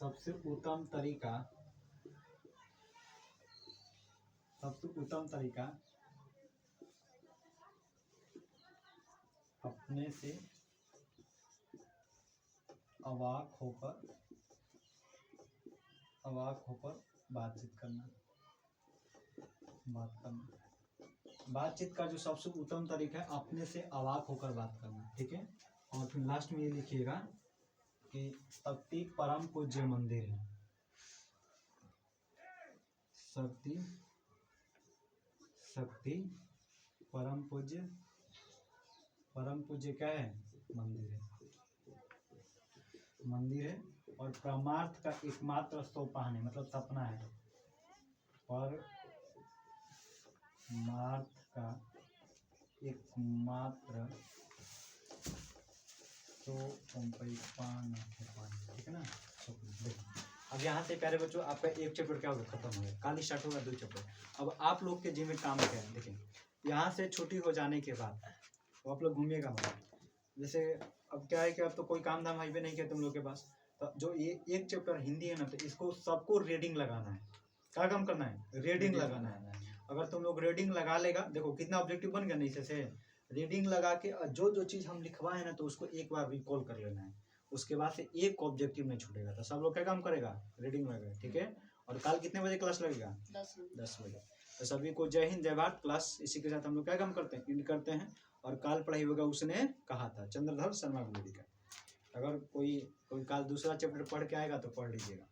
सबसे उत्तम तरीका, सबसे उत्तम तरीका अपने से अवाक होकर बातचीत करना। बातचीत का जो सबसे उत्तम तरीका है अपने से अवाक होकर बात करना। ठीक है, और फिर लास्ट में ये लिखिएगा कि शक्ति परम पूज्य मंदिर है। शक्ति परम पूज्य क्या है? मंदिर है और परमार्थ का एकमात्र सोपान है। मतलब सपना है। परमार्थ का एकमात्र सोपान, ठीक है ना। अब यहाँ से प्यारे बच्चों आपका एक चैप्टर क्या होगा? खत्म हो गया। कल स्टार्ट होगा 2 चैप्टर। अब आप लोग के जिम्मे काम क्या है? देखिए, यहाँ से छुट्टी हो जाने के बाद तो आप लोग घूमिएगा मत। जैसे अब क्या है कि अब तो कोई काम धाम हाईवे नहीं किया तुम लोग के पास, तो जो ये एक चैप्टर हिंदी है ना, तो इसको सबको रीडिंग लगाना है। क्या काम करना है? रीडिंग लगाना है। अगर तुम लोग रीडिंग लगा लेगा, देखो कितना ऑब्जेक्टिव बन गया नीचे से। रीडिंग लगा के जो जो चीज़ हम लिखवाए ना तो उसको एक बार रिकॉल कर लेना है। उसके बाद से एक ऑब्जेक्टिव नहीं छूटेगा। तो सब लोग क्या काम करेगा? रीडिंग लगेगा। ठीक है, और कल कितने बजे क्लास लगेगा? 10 बजे। तो सभी को जय हिंद, जय भारत। क्लास इसी के साथ हम लोग क्या काम करते हैं? एंड करते हैं। और कल पढ़ाई होगा, उसने कहा था, चंद्रधर शर्मा गुलेरी का। अगर कोई कल दूसरा चैप्टर पढ़ के आएगा तो पढ़ लीजिएगा।